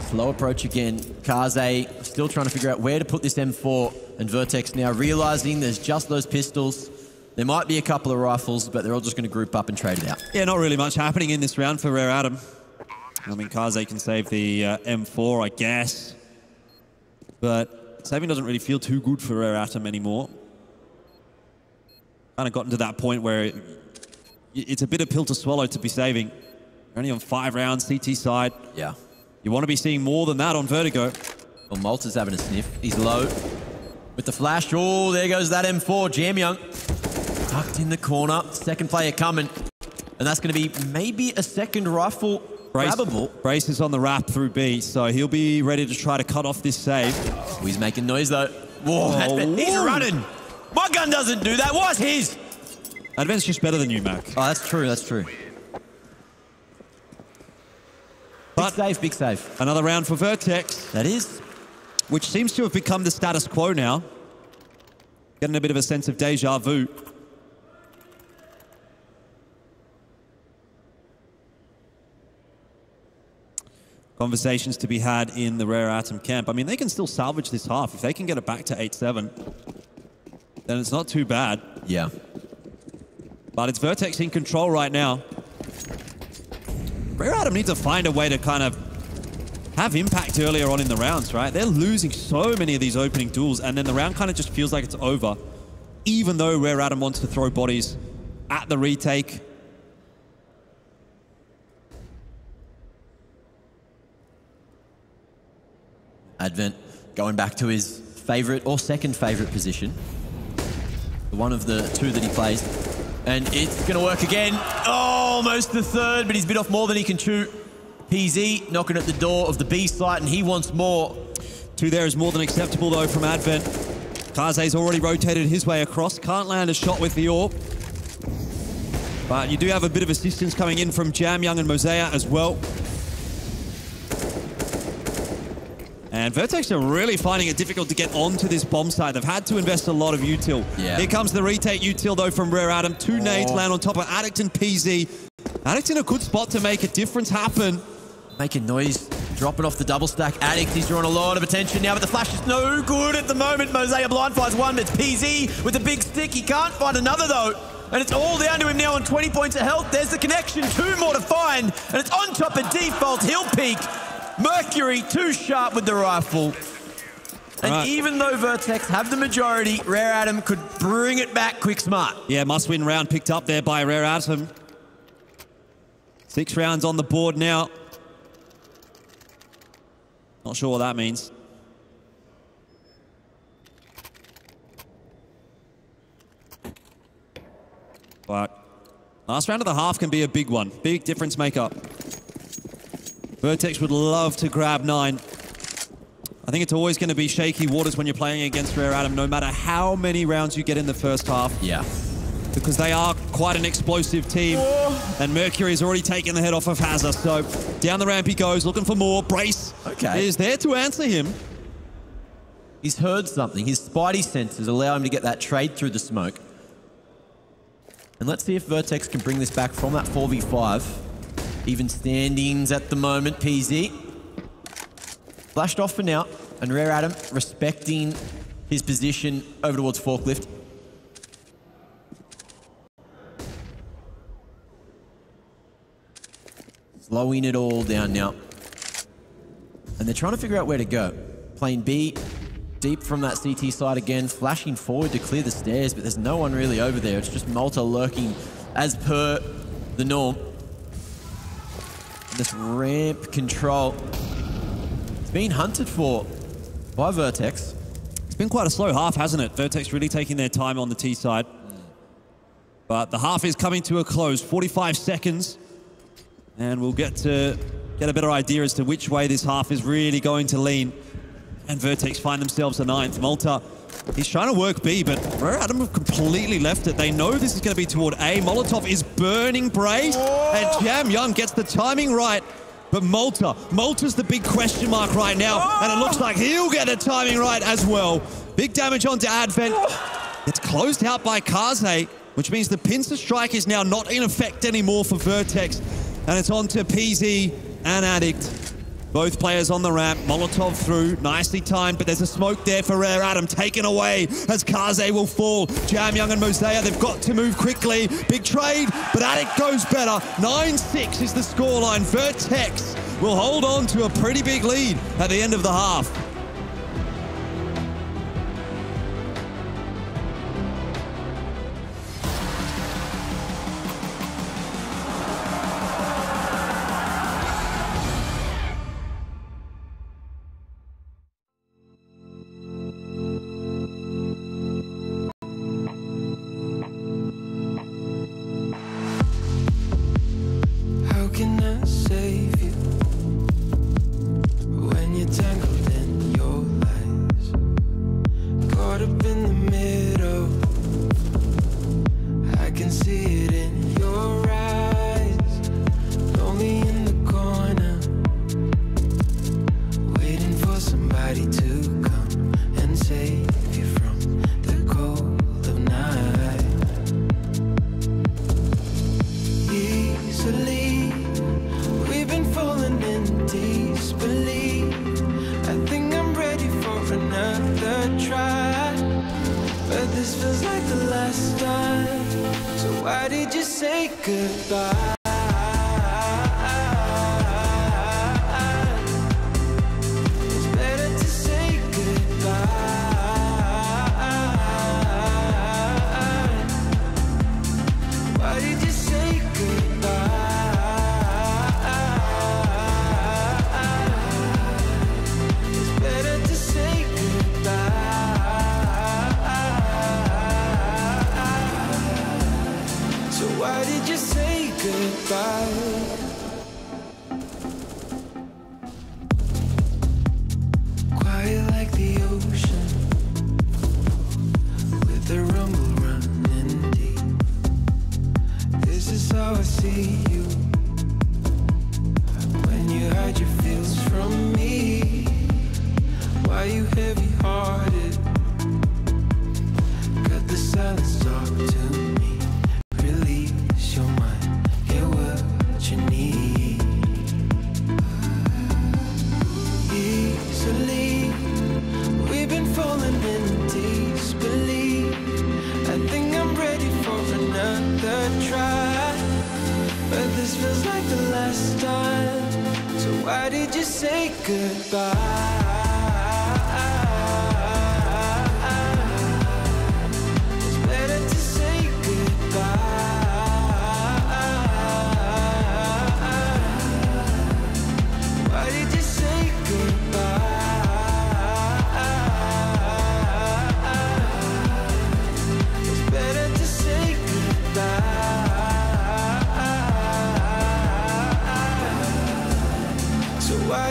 Slow approach again. Kaze still trying to figure out where to put this M4. And VERTEX now realizing there's just those pistols. There might be a couple of rifles, but they're all just going to group up and trade it out. Yeah, not really much happening in this round for Rare Atom. I mean, Kaze can save the M4, I guess. But saving doesn't really feel too good for Rare Atom anymore. Kind of gotten to that point where it's a bitter pill to swallow to be saving. You're only on 5 rounds, CT side. Yeah. You want to be seeing more than that on Vertigo. Well, Malta's having a sniff. He's low. With the flash. Oh, there goes that M4. JamYoung tucked in the corner. Second player coming. And that's going to be maybe a second rifle grabbable. Brace is on the wrap through B, so he'll be ready to try to cut off this save. Oh, he's making noise, though. Whoa, he's running. My gun doesn't do that. What's his? Advent's just better than you, Mac. Oh, that's true. That's true. Big save, big save. Another round for VERTEX. That is. Which seems to have become the status quo now. Getting a bit of a sense of deja vu. Conversations to be had in the Rare Atom camp. I mean, they can still salvage this half. If they can get it back to 8-7, then it's not too bad. Yeah. But it's VERTEX in control right now. Rare Atom needs to find a way to kind of have impact earlier on in the rounds, right? They're losing so many of these opening duels, and then the round kind of just feels like it's over, even though Rare Atom wants to throw bodies at the retake. Advent going back to his favorite or second favorite position. One of the 2 that he plays. And it's going to work again. Oh, almost the third, but he's bit off more than he can chew. PZ knocking at the door of the B site, and he wants more. 2 there is more than acceptable, though, from Advent. Kaze's already rotated his way across. Can't land a shot with the AWP. But you do have a bit of assistance coming in from JamYoung and Moseyuh as well. And VERTEX are really finding it difficult to get onto this bomb site. They've had to invest a lot of util. Yeah. Here comes the retake util, though, from Rare Atom. 2 nades land on top of ADDICT and PZ. ADDICT in a good spot to make a difference happen. Making noise, dropping off the double stack. ADDICT, he's drawing a lot of attention now, but the flash is no good at the moment. Moseyuh blind fires 1, but it's PZ with a big stick. He can't find another, though. And it's all down to him now on 20 points of health. There's the connection, 2 more to find. And it's on top of default. He'll peek. Mercury too sharp with the rifle. And even though VERTEX have the majority, Rare Atom could bring it back quick smart. Yeah, must-win round picked up there by Rare Atom. 6 rounds on the board now. Not sure what that means. But last round of the half can be a big one. Big difference maker. VERTEX would love to grab 9. I think it's always going to be shaky waters when you're playing against Rare Adam, no matter how many rounds you get in the first half. Yeah. Because they are quite an explosive team. And Mercury's already taken the head off of hazr. So down the ramp he goes, looking for more. Brace is there to answer him. He's heard something. His spidey senses allow him to get that trade through the smoke. And let's see if VERTEX can bring this back from that 4v5. Even standings at the moment, PZ. Flashed off for now. And Rare Adam respecting his position over towards Forklift. Slowing it all down now. And they're trying to figure out where to go. Playing B, deep from that CT side again, flashing forward to clear the stairs, but there's no one really over there. It's just Malta lurking as per the norm. This ramp control, it's been hunted for by VERTEX. It's been quite a slow half, hasn't it? VERTEX really taking their time on the T side. But the half is coming to a close, 45 seconds. And we'll get a better idea as to which way this half is really going to lean. And VERTEX find themselves a 9th. Malta, he's trying to work B, but Rare Adam have completely left it. They know this is going to be toward A. Molotov is burning Brace, and JamYoung gets the timing right. But Malta's the big question mark right now, and it looks like he'll get the timing right as well. Big damage onto Advent. It's closed out by Kaze, which means the pincer strike is now not in effect anymore for VERTEX. And it's on to PZ and ADDICT. Both players on the ramp. Molotov through, nicely timed, but there's a smoke there for Rare Adam. Taken away as Kaze will fall. JamYoung and Moseyuh, they've got to move quickly. Big trade, but ADDICT goes better. 9-6 is the scoreline. VERTEX will hold on to a pretty big lead at the end of the half. It's better to say goodbye.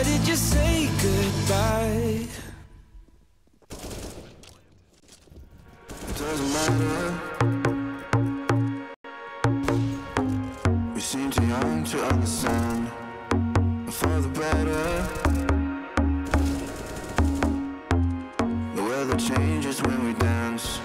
did you say goodbye? Doesn't matter. We seem too young to understand. For the better. The weather changes when we dance.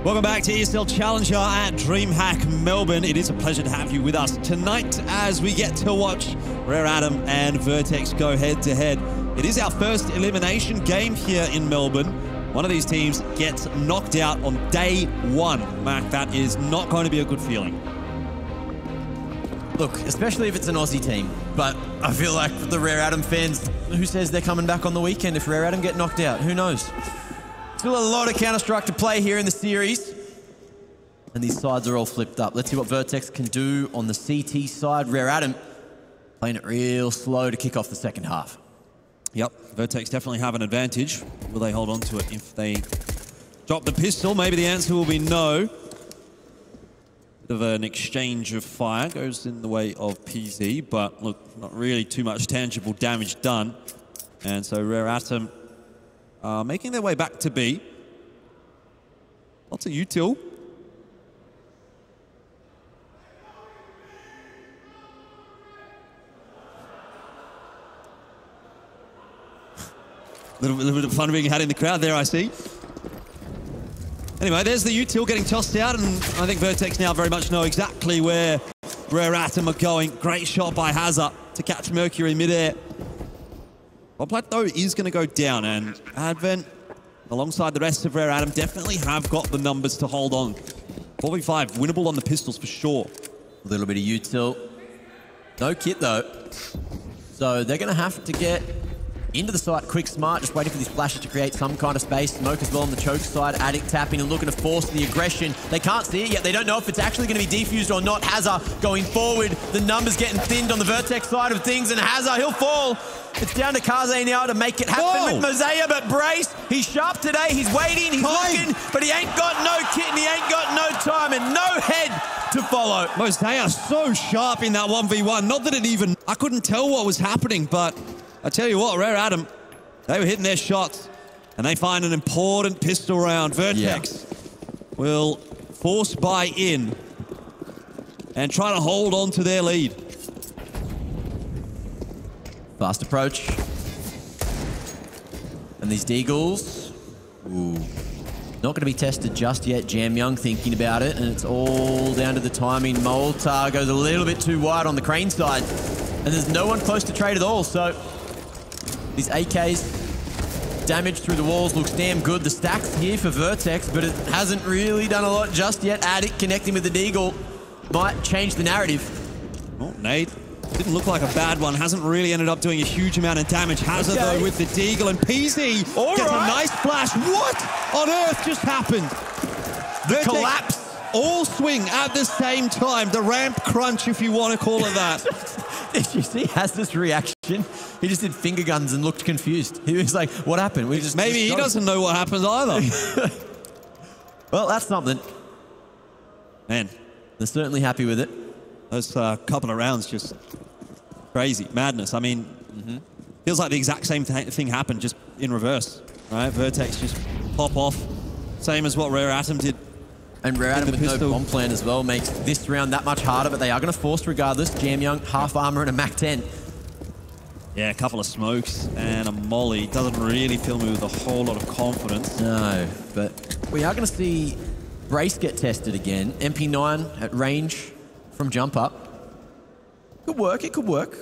Welcome back to ESL Challenger at DreamHack Melbourne. It is a pleasure to have you with us tonight as we get to watch Rare Atom and Vertex go head-to-head. It is our first elimination game here in Melbourne. One of these teams gets knocked out on day one. Mac, that is not going to be a good feeling. Look, especially if it's an Aussie team. But I feel like the Rare Atom fans, who says they're coming back on the weekend if Rare Atom get knocked out? Who knows? Still a lot of Counter-Strike to play here in the series. And these sides are all flipped up. Let's see what Vertex can do on the CT side. Rare Atom playing it real slow to kick off the second half. Yep, Vertex definitely have an advantage. Will they hold on to it if they drop the pistol? Maybe the answer will be no. Bit of an exchange of fire goes in the way of PZ, but look, not really too much tangible damage done. And so Rare Atom making their way back to B. Lots of util. Little bit of fun being had in the crowd there, I see. Anyway, there's the util getting tossed out, and I think Vertex now very much know exactly where Rare Atom are going. Great shot by hazr to catch Mercury midair. Well, Plateau is going to go down, and Advent, alongside the rest of Rare Atom, definitely have got the numbers to hold on. 4v5, winnable on the pistols for sure. A little bit of util. No kit, though. So they're going to have to get into the site quick, smart, just waiting for these flashes to create some kind of space. Smoke as well on the choke side. ADDICT tapping and looking to force the aggression. They can't see it yet. They don't know if it's actually going to be defused or not. hazr going forward. The numbers getting thinned on the Vertex side of things, and hazr, he'll fall. It's down to Kaze now to make it happen with Moseyuh, but Brace, he's sharp today. He's waiting, he's looking, but he ain't got no kit and he ain't got no time and no head to follow. Moseyuh so sharp in that 1v1. Not that it even, I couldn't tell what was happening, but I tell you what, Rare Atom, they were hitting their shots and they find an important pistol round. Vertex will force buy in and try to hold on to their lead. Fast approach. And these deagles, not going to be tested just yet. JamYoung thinking about it, and it's all down to the timing. Moltar goes a little bit too wide on the crane side, and there's no one close to trade at all. So these AKs, damage through the walls looks damn good. The stack's here for Vertex, but it hasn't really done a lot just yet. ADDICT connecting with the deagle might change the narrative. Oh, Nate. Didn't look like a bad one. Hasn't really ended up doing a huge amount of damage. hazr, though, with the deagle. And PZ gets a nice flash. What on earth just happened? The collapse. All swing at the same time. The ramp crunch, if you want to call it that. Did you see hazr's reaction? He just did finger guns and looked confused. He was like, what happened? We just Maybe he doesn't know what happened either. Well, that's something. Man. They're certainly happy with it. Those couple of rounds just crazy. Madness. I mean, feels like the exact same thing happened, just in reverse, right? Vertex just pop off. Same as what Rare Atom did. And Rare Atom with no bomb plan as well makes this round that much harder, but they are going to force regardless. JamYoung, half armor and a Mac 10. Yeah, a couple of smokes and a molly. Doesn't really fill me with a whole lot of confidence. No, but we are going to see Brace get tested again. MP9 at range from jump up. Could work, it could work.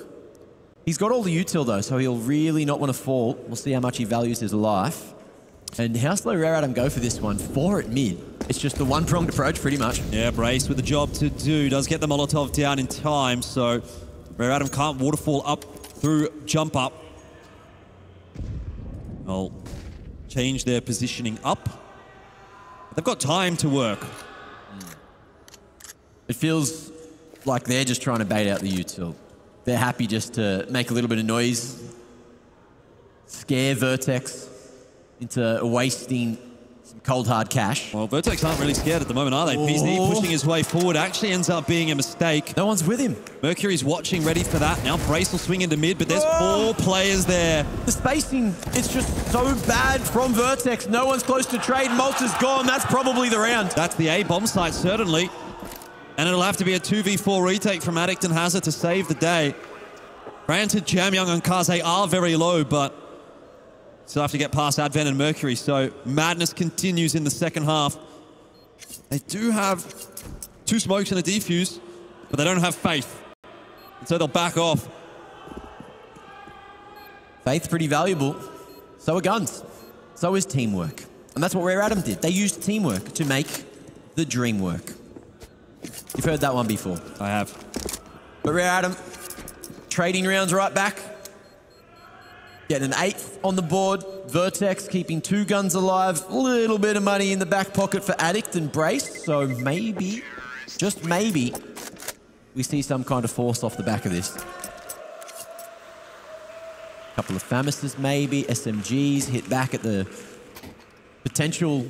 He's got all the util though, so he'll really not want to fall. We'll see how much he values his life. And how slow Rare Atom go for this one? 4 at mid. It's just the one-pronged approach pretty much. Yeah, Brace with a job to do. Does get the Molotov down in time, so Rare Atom can't waterfall up through jump up. They'll change their positioning up. They've got time to work. It feels like they're just trying to bait out the util. They're happy just to make a little bit of noise, scare Vertex, into wasting some cold hard cash. Well, Vertex aren't really scared at the moment, are they? PZ pushing his way forward actually ends up being a mistake. No one's with him. Mercury's watching, ready for that. Now Brace will swing into mid, but there's 4 players there. The spacing, it's just so bad from Vertex. No one's close to trade. Malta's gone. That's probably the round. That's the A bomb site, certainly. And it'll have to be a 2v4 retake from ADDICT and hazr to save the day. Granted, JamYoung and Kaze are very low, but still have to get past Advent and Mercury. So madness continues in the second half. They do have 2 smokes and a defuse, but they don't have faith. And so they'll back off. Faith's pretty valuable. So are guns. So is teamwork. And that's what Rare Atom did. They used teamwork to make the dream work. You've heard that one before. I have. But Rare Atom, trading rounds right back. Getting an 8th on the board. Vertex keeping 2 guns alive. A little bit of money in the back pocket for ADDICT and Brace. So maybe, just maybe, we see some kind of force off the back of this. A couple of Famis's maybe. SMGs hit back at the potential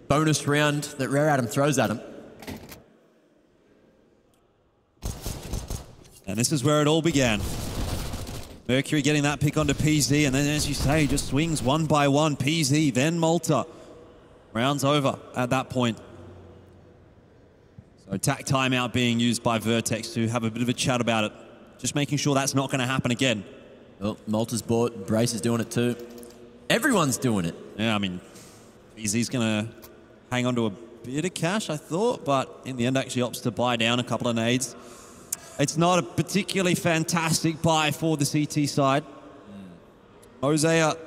bonus round that Rare Atom throws at him. And this is where it all began. Mercury getting that pick onto PZ, and then, as you say, just swings one by one. PZ, then Malta. Round's over at that point. So attack timeout being used by Vertex to have a bit of a chat about it. Just making sure that's not going to happen again. Well, Malta's bought, Brace is doing it too. Everyone's doing it. Yeah, I mean, PZ's going to hang on to a bit of cash, I thought, but in the end actually opts to buy down a couple of nades. It's not a particularly fantastic buy for the CT side. Moseyuh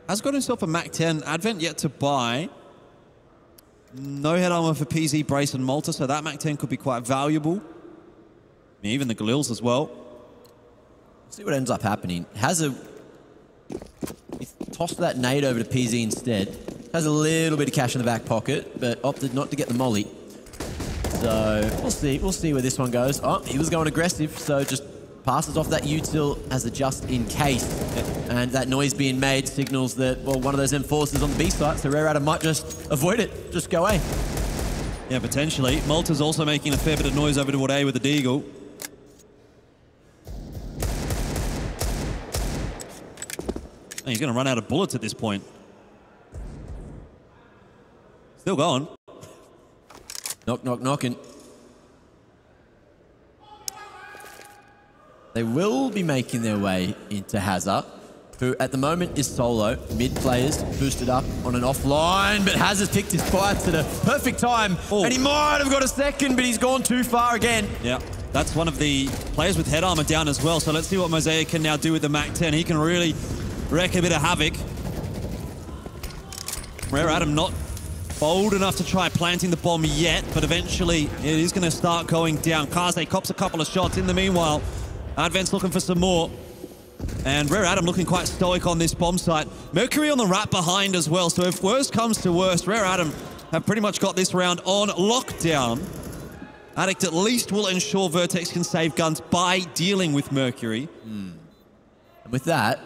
has got himself a MAC-10. Advent yet to buy. No head armor for PZ, Brace, and Malta, so that MAC-10 could be quite valuable. I mean, even the Galils as well. See what ends up happening. Hazr tossed that nade over to PZ instead. Has a little bit of cash in the back pocket, but opted not to get the molly. So we'll see where this one goes. Oh, he was going aggressive, so just passes off that util as a just in case. And that noise being made signals that, well, one of those M4s is on the B site, so Rare Atom might just avoid it, just go A. Yeah, potentially. Malta's also making a fair bit of noise over toward A with the Deagle. And he's going to run out of bullets at this point. Still going. Knock, knock, knocking. They will be making their way into hazr, who at the moment is solo. Mid players boosted up on an offline, but hazr's picked his fights at a perfect time. Ooh. And he might have got a second, but he's gone too far again. Yeah, that's one of the players with head armor down as well. So let's see what Moseyuh can now do with the MAC-10. He can really wreak a bit of havoc. Rare Atom not bold enough to try planting the bomb yet, but eventually it is going to start going down. Kaze cops a couple of shots. In the meanwhile, Advent's looking for some more. And Rare Atom looking quite stoic on this bomb site. Mercury on the wrap behind as well. So if worst comes to worst, Rare Atom have pretty much got this round on lockdown. ADDICT at least will ensure Vertex can save guns by dealing with Mercury. And with that,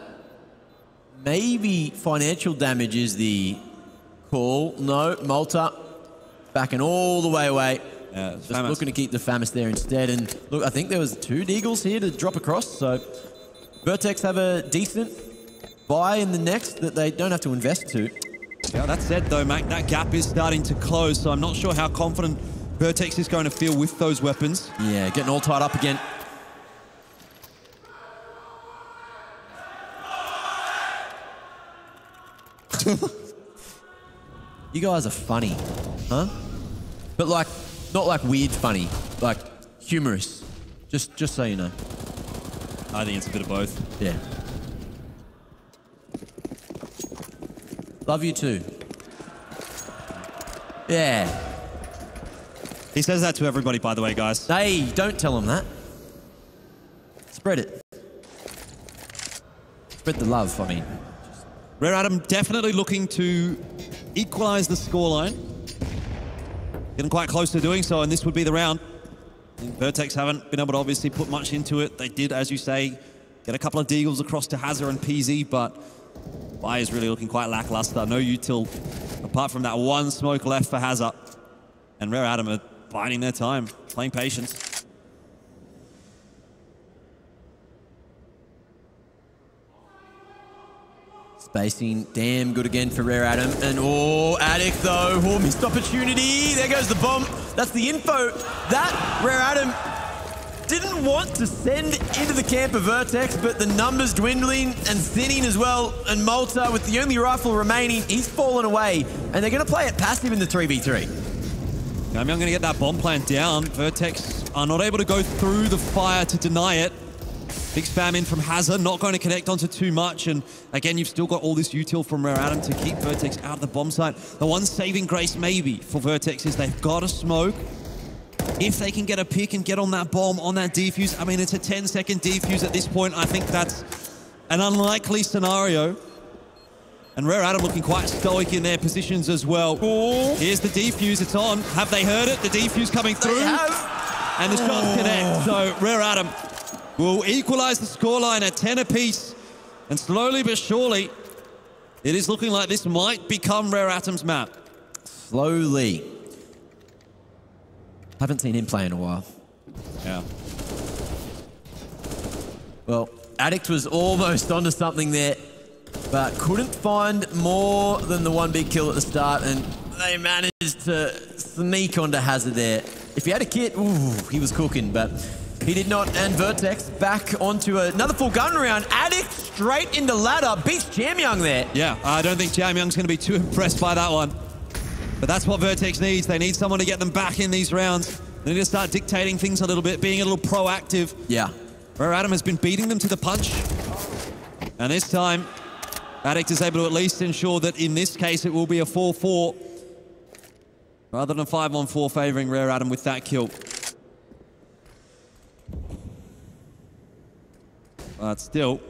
maybe financial damage is the call. No, Malta backing all the way away. Just looking to keep the Famis there instead. And look, I think there was 2 Deagles here to drop across. So Vertex have a decent buy in the next that they don't have to invest to. Yeah, that said though, Mac, that gap is starting to close. So I'm not sure how confident Vertex is going to feel with those weapons. Yeah, getting all tied up again. You guys are funny, huh? But like, not like weird funny, like humorous. Just so you know. I think it's a bit of both. Yeah. Love you too. Yeah. He says that to everybody, by the way, guys. Hey, don't tell him that. Spread it. Spread the love, I mean. Rare Atom definitely looking to equalize the scoreline. Getting quite close to doing so, and this would be the round. Vertex haven't been able to obviously put much into it. They did, as you say, get a couple of Deagles across to hazr and PZ, but Fire is really looking quite lackluster. No util apart from that one smoke left for hazr. And Rare Adam are biding their time, playing patience. Spacing damn good again for Rare Adam. And oh, ADDICT though. Oh, missed opportunity. There goes the bomb. That's the info. That Rare Adam didn't want to send into the camp of VERTEX, but the numbers dwindling and thinning as well. And Malta, with the only rifle remaining, he's fallen away. And they're going to play it passive in the 3v3. JamYoung going to get that bomb plant down. VERTEX are not able to go through the fire to deny it. Big spam in from hazr, not going to connect onto too much. And again, you've still got all this util from Rare Adam to keep VERTEX out of the bomb site. The one saving grace maybe for VERTEX is they've got a smoke. If they can get a pick and get on that bomb, on that defuse, I mean, it's a 10-second defuse at this point. I think that's an unlikely scenario. And Rare Adam looking quite stoic in their positions as well. Oh. Here's the defuse, it's on. Have they heard it? The defuse coming through. They have. And the shots connect. So Rare Adam will equalize the scoreline at 10 apiece. And slowly but surely, it is looking like this might become Rare Adam's map. Slowly. Haven't seen him play in a while. Yeah. Well, ADDICT was almost onto something there, but couldn't find more than the one big kill at the start, and they managed to sneak onto hazr there. If he had a kit, ooh, he was cooking, but he did not. And VERTEX back onto another full gun round. ADDICT straight into ladder, beats JamYoung there. Yeah, I don't think JamYoung's going to be too impressed by that one. But that's what VERTEX needs. They need someone to get them back in these rounds. They need to start dictating things a little bit, being a little proactive. Yeah. Rare Adam has been beating them to the punch. And this time, ADDICT is able to at least ensure that in this case it will be a 4-4. Rather than a 5-on-4 favoring Rare Adam with that kill. But still,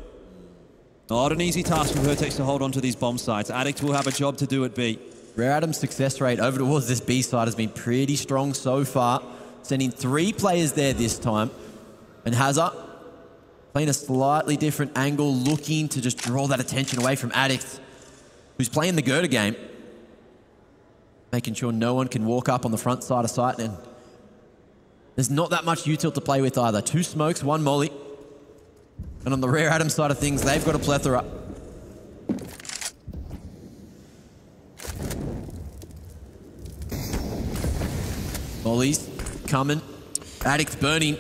not an easy task for VERTEX to hold on to these bomb sites. ADDICT will have a job to do at B. Rare Adam's success rate over towards this B side has been pretty strong so far. Sending 3 players there this time. And hazr playing a slightly different angle, looking to just draw that attention away from ADDICT, who's playing the Gerda game. Making sure no one can walk up on the front side of sight. And there's not that much util to play with either. 2 smokes, 1 molly. And on the Rare Adam side of things, they've got a plethora. Molly's coming. ADDICT burning.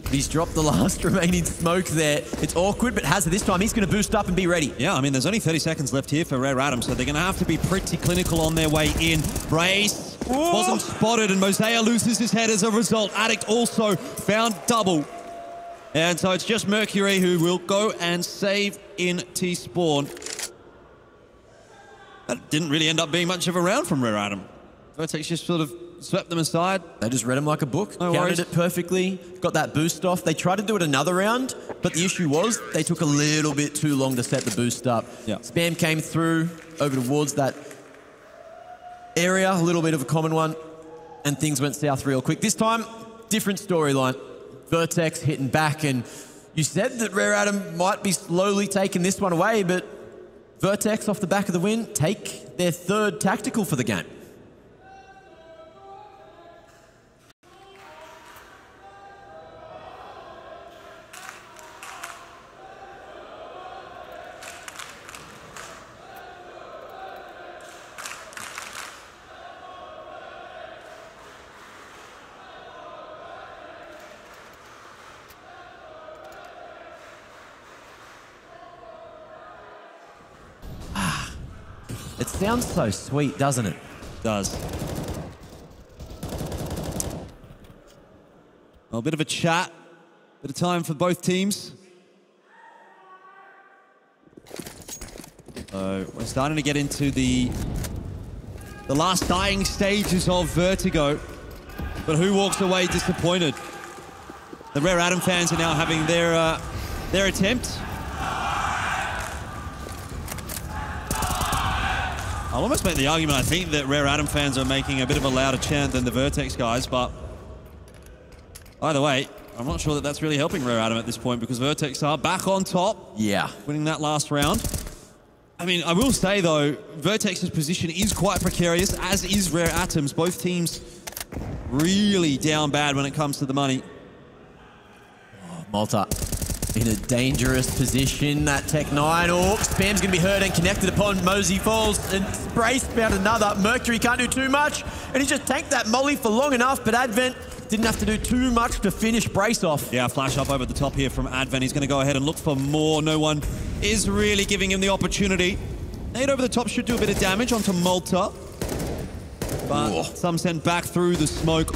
He's dropped the last remaining smoke there. It's awkward, but hazr this time, he's going to boost up and be ready. Yeah, I mean, there's only 30 seconds left here for Rare Adam, so they're going to have to be pretty clinical on their way in. Brace wasn't spotted, and Moseyuh loses his head as a result. ADDICT also found double. And so it's just Mercury who will go and save in T-spawn. That didn't really end up being much of a round from Rare Adam. VERTEX just sort of swept them aside. They just read him like a book. No counted worries. it perfectly. Got that boost off. They tried to do it another round, but the issue was they took a little bit too long to set the boost up. Yeah. Spam came through over towards that area, a little bit of a common one, and things went south real quick. This time, different storyline. VERTEX hitting back, and you said that Rare Adam might be slowly taking this one away, but VERTEX off the back of the win take their 3rd tactical for the game. It sounds so sweet, doesn't it? It does. Well, a bit of a chat, bit of time for both teams. So we're starting to get into the last dying stages of Vertigo. But who walks away disappointed? The Rare Adam fans are now having their attempt. I'll almost make the argument, I think, that Rare Adam fans are making a bit of a louder chant than the VERTEX guys, but either way, I'm not sure that that's really helping Rare Adam at this point because VERTEX are back on top. Yeah. Winning that last round. I mean, I will say, though, VERTEX's position is quite precarious, as is Rare Atom's. Both teams really down bad when it comes to the money. Oh, Malta in a dangerous position. That Tech 9. Oh, Spam's going to be heard and connected upon Moseyuh falls and braced about another. Mercury can't do too much, and he just tanked that molly for long enough, but Advent didn't have to do too much to finish brace off. Yeah, flash up over the top here from Advent. He's going to go ahead and look for more. No one is really giving him the opportunity. Nade over the top should do a bit of damage onto Malta. But some sent back through the smoke.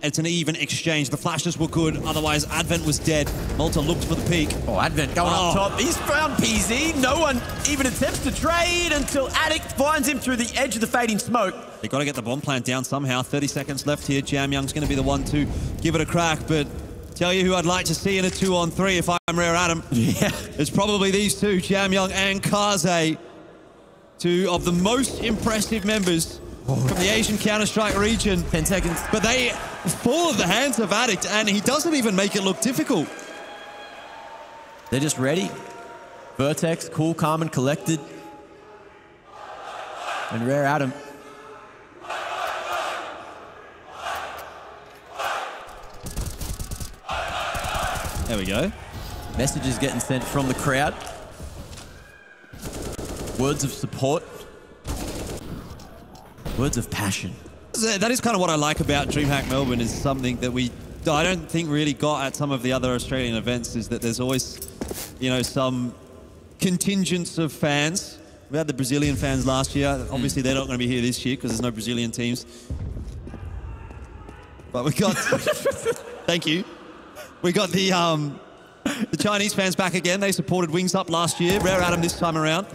It's an even exchange. The flashes were good. Otherwise, Advent was dead. Malta looked for the peak. Oh, Advent going up top. He's found PZ. No one even attempts to trade until ADDICT finds him through the edge of the fading smoke. They got to get the bomb plant down somehow. 30 seconds left here. JamYoung's going to be the one to give it a crack. But tell you who I'd like to see in a 2-on-3 if I'm Rare Atom. Yeah. It's probably these two, JamYoung and Kaze. Two of the most impressive members from the Asian Counter-Strike region. 10 seconds. But they fall at the hands of ADDICT, and he doesn't even make it look difficult. They're just ready. VERTEX, cool, calm, and collected. And Rare Atom. There we go. Messages getting sent from the crowd. Words of support. Words of passion. That is kind of what I like about DreamHack Melbourne, is something that I don't think really got at some of the other Australian events, is that there's always, you know, some contingents of fans. We had the Brazilian fans last year. Obviously, they're not going to be here this year because there's no Brazilian teams. But we got... Thank you. We got the Chinese fans back again. They supported Wings Up last year. Rare Atom this time around.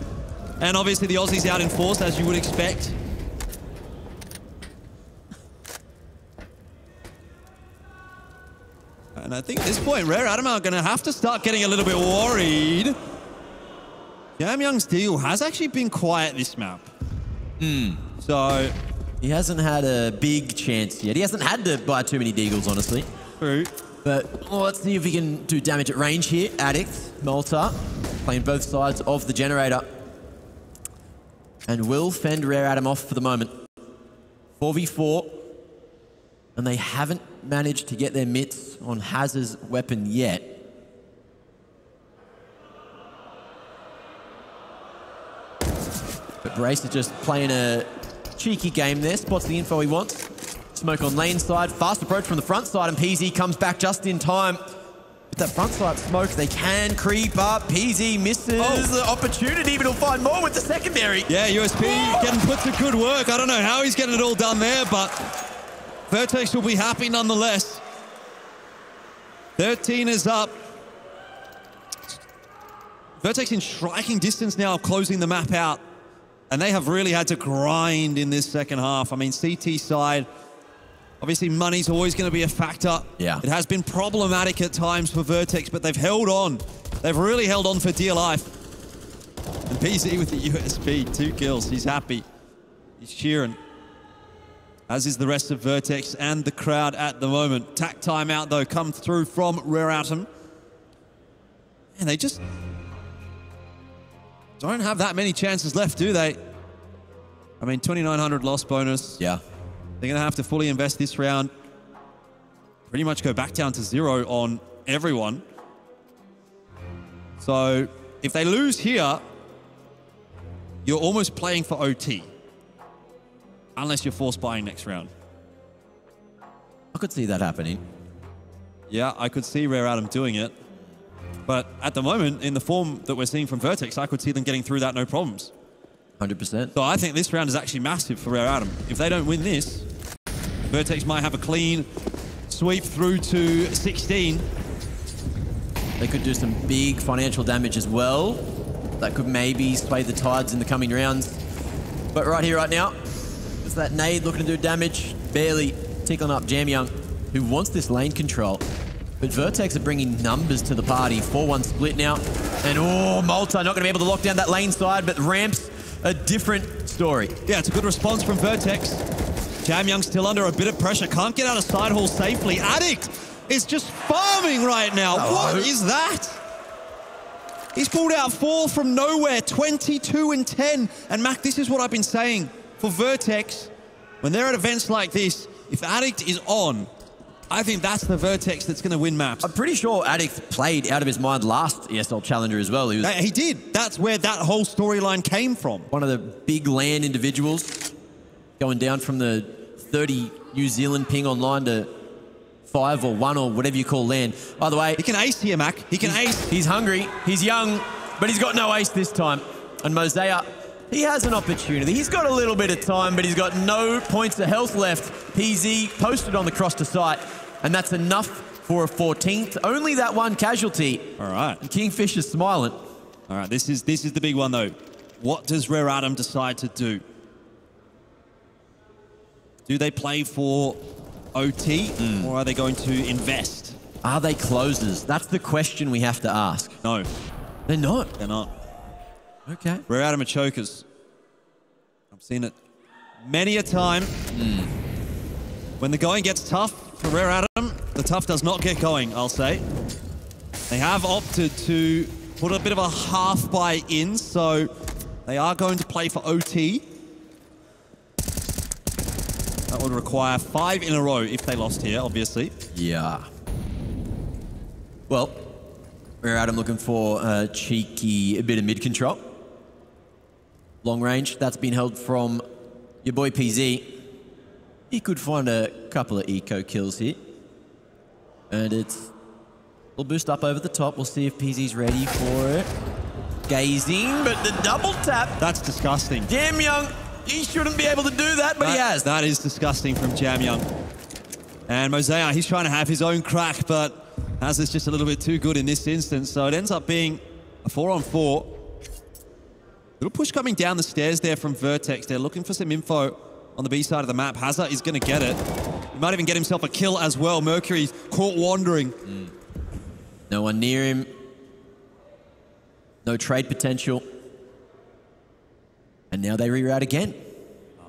And obviously the Aussies out in force, as you would expect. And I think at this point, Rare Atom are going to have to start getting a little bit worried. JamYoung's deal has actually been quiet this map. So... He hasn't had a big chance yet. He hasn't had to buy too many deagles, honestly. True. But let's see if he can do damage at range here. ADDICT, Malta, playing both sides of the generator. And will fend Rare Atom off for the moment. 4v4. And they haven't managed to get their mitts on Hazr's weapon yet. But Brace is just playing a cheeky game there. Spots the info he wants. Smoke on lane side. Fast approach from the front side, and PZ comes back just in time. With that front side smoke, they can creep up. PZ misses the opportunity, but he'll find more with the secondary. Yeah, USP getting put to good work. I don't know how he's getting it all done there, but VERTEX will be happy nonetheless. 13 is up. VERTEX in striking distance now of closing the map out. And they have really had to grind in this second half. I mean, CT side, obviously money's always going to be a factor. Yeah. It has been problematic at times for VERTEX, but they've held on. They've really held on for dear life. And PZ with the USP, 2 kills. He's happy. He's cheering. As is the rest of VERTEX and the crowd at the moment. Tack timeout, though, comes through from Rare Atom. And they just don't have that many chances left, do they? I mean, 2,900 loss bonus. Yeah. They're going to have to fully invest this round. Pretty much go back down to 0 on everyone. So if they lose here, you're almost playing for OT. Unless you're force buying next round. I could see that happening. Yeah, I could see Rare Atom doing it. But at the moment, in the form that we're seeing from VERTEX, I could see them getting through that no problems. 100%. So I think this round is actually massive for Rare Atom. If they don't win this, VERTEX might have a clean sweep through to 16. They could do some big financial damage as well. That could maybe sway the tides in the coming rounds. But right here, right now, it's that nade looking to do damage. Barely tickling up JamYoung, who wants this lane control. But VERTEX are bringing numbers to the party. 4-1 split now. And Malta not going to be able to lock down that lane side, but Ramps, a different story. Yeah, it's a good response from VERTEX. JamYoung still under a bit of pressure. Can't get out of side hall safely. ADDICT is just farming right now. What is that? He's pulled out 4 from nowhere, 22 and 10. And Mac, this is what I've been saying for Vertex. When they're at events like this, if ADDICT is on, I think that's the Vertex that's going to win maps. I'm pretty sure ADDICT played out of his mind last ESL Challenger as well. He did. That's where that whole storyline came from. One of the big LAN individuals, going down from the 30 New Zealand ping online to 5 or 1 or whatever you call LAN. By the way, he can ace here, Mac. He can ace. He's hungry. He's young, but he's got no ace this time. And Moseyuh, he has an opportunity. He's got a little bit of time, but he's got no points of health left. PZ posted on the cross to sight, and that's enough for a 14th. Only that one casualty. All right. And Kingfish is smiling. All right, this is the big one, though. What does Rare Atom decide to do? Do they play for OT, or are they going to invest? Are they closers? That's the question we have to ask. No. They're not? They're not. Okay. Rare Atom are chokers. I've seen it many a time. When the going gets tough for Rare Atom, the tough does not get going, I'll say. They have opted to put a bit of a half buy in, so they are going to play for OT. That would require 5 in a row if they lost here, obviously. Yeah. Well, Rare Atom looking for a cheeky bit of mid-control. Long range, that's been held from your boy PZ. He could find a couple of eco kills here. And it's a little boost up over the top. We'll see if PZ's ready for it. Gazing, but the double tap. That's disgusting. JamYoung, he shouldn't be able to do that, but he has. That is disgusting from JamYoung. And Moseyuh, he's trying to have his own crack, but hazr's just a little bit too good in this instance. So it ends up being a 4-on-4. Little push coming down the stairs there from Vertex. They're looking for some info on the B side of the map. hazr is going to get it. He might even get himself a kill as well. Mercury's caught wandering. No one near him. No trade potential. And now they reroute again.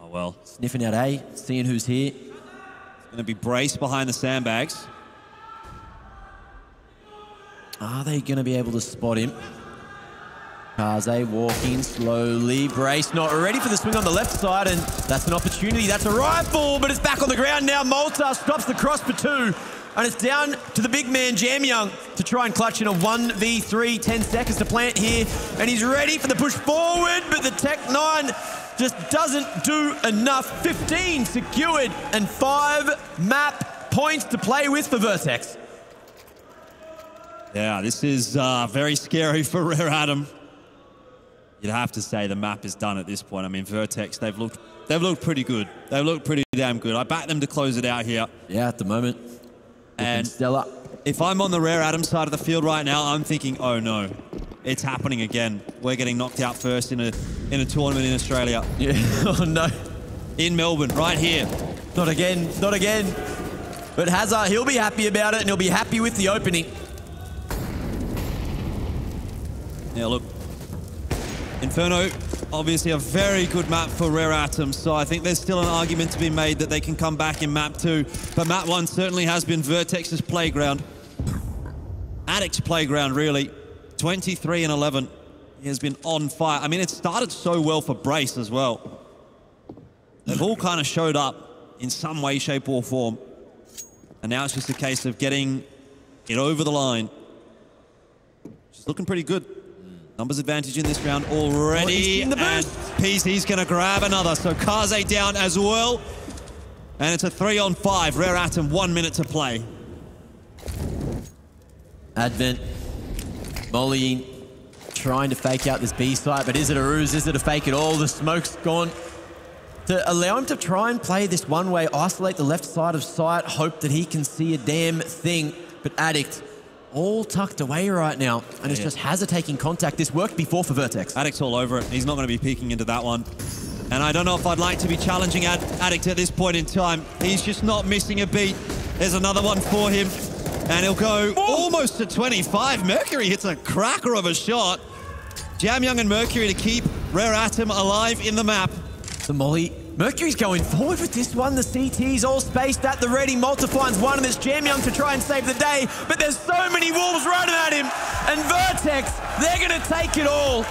Oh, well. Sniffing out A, seeing who's here. Going to be braced behind the sandbags. Are they going to be able to spot him? Kaze walking slowly. Brace not ready for the swing on the left side, and that's an opportunity. That's a rifle, but it's back on the ground now. Malta stops the cross for 2, and it's down to the big man, JamYoung, to try and clutch in a 1v3. 10 seconds to plant here, and he's ready for the push forward, but the Tech-9 just doesn't do enough. 15 secured, and 5 map points to play with for Vertex. Yeah, this is very scary for Rare Atom. You'd have to say the map is done at this point. I mean, Vertex, they've looked pretty good. They've looked pretty damn good. I back them to close it out here. Yeah, at the moment. And stellar. If I'm on the Rare Atom side of the field right now, I'm thinking, oh no, it's happening again. We're getting knocked out first in a tournament in Australia. Yeah, oh no. In Melbourne, right here. Not again, not again. But hazr, he'll be happy about it, and he'll be happy with the opening. Yeah, look. Inferno, obviously a very good map for Rare Atom, so I think there's still an argument to be made that they can come back in map 2. But map 1 certainly has been Vertex's playground. ADDICT's playground, really. 23 and 11. He has been on fire. I mean, it started so well for Brace as well. They've all kind of showed up in some way, shape, or form. And now it's just a case of getting it over the line. She's looking pretty good. Numbers advantage in this round already. And PZ's going to grab another. So Kaze down as well. And it's a 3-on-5. Rare Atom, 1 minute to play. Advent. Moseyuh trying to fake out this B site, but is it a ruse? Is it a fake at all? The smoke's gone. To allow him to try and play this one way, isolate the left side of sight, hope that he can see a damn thing. But ADDICT, all tucked away right now, and it's just hazr taking contact. This worked before for Vertex. ADDICT's all over it. He's not going to be peeking into that one. And I don't know if I'd like to be challenging ADDICT at this point in time. He's just not missing a beat. There's another one for him. And he'll go almost to 25. Mercury hits a cracker of a shot. JamYoung and Mercury to keep Rare Atom alive in the map. The molly Mercury's going forward with this one. The CT's all spaced at the ready. Multipline's one, and there's JamYoung to try and save the day. But there's so many wolves running at him. And VERTEX, they're going to take it all.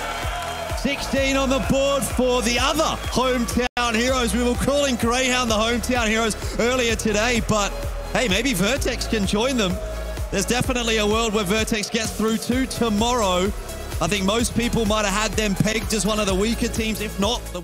16 on the board for the other hometown heroes. We were calling Greyhound the hometown heroes earlier today, but hey, maybe VERTEX can join them. There's definitely a world where VERTEX gets through to tomorrow. I think most people might have had them pegged as one of the weaker teams, if not the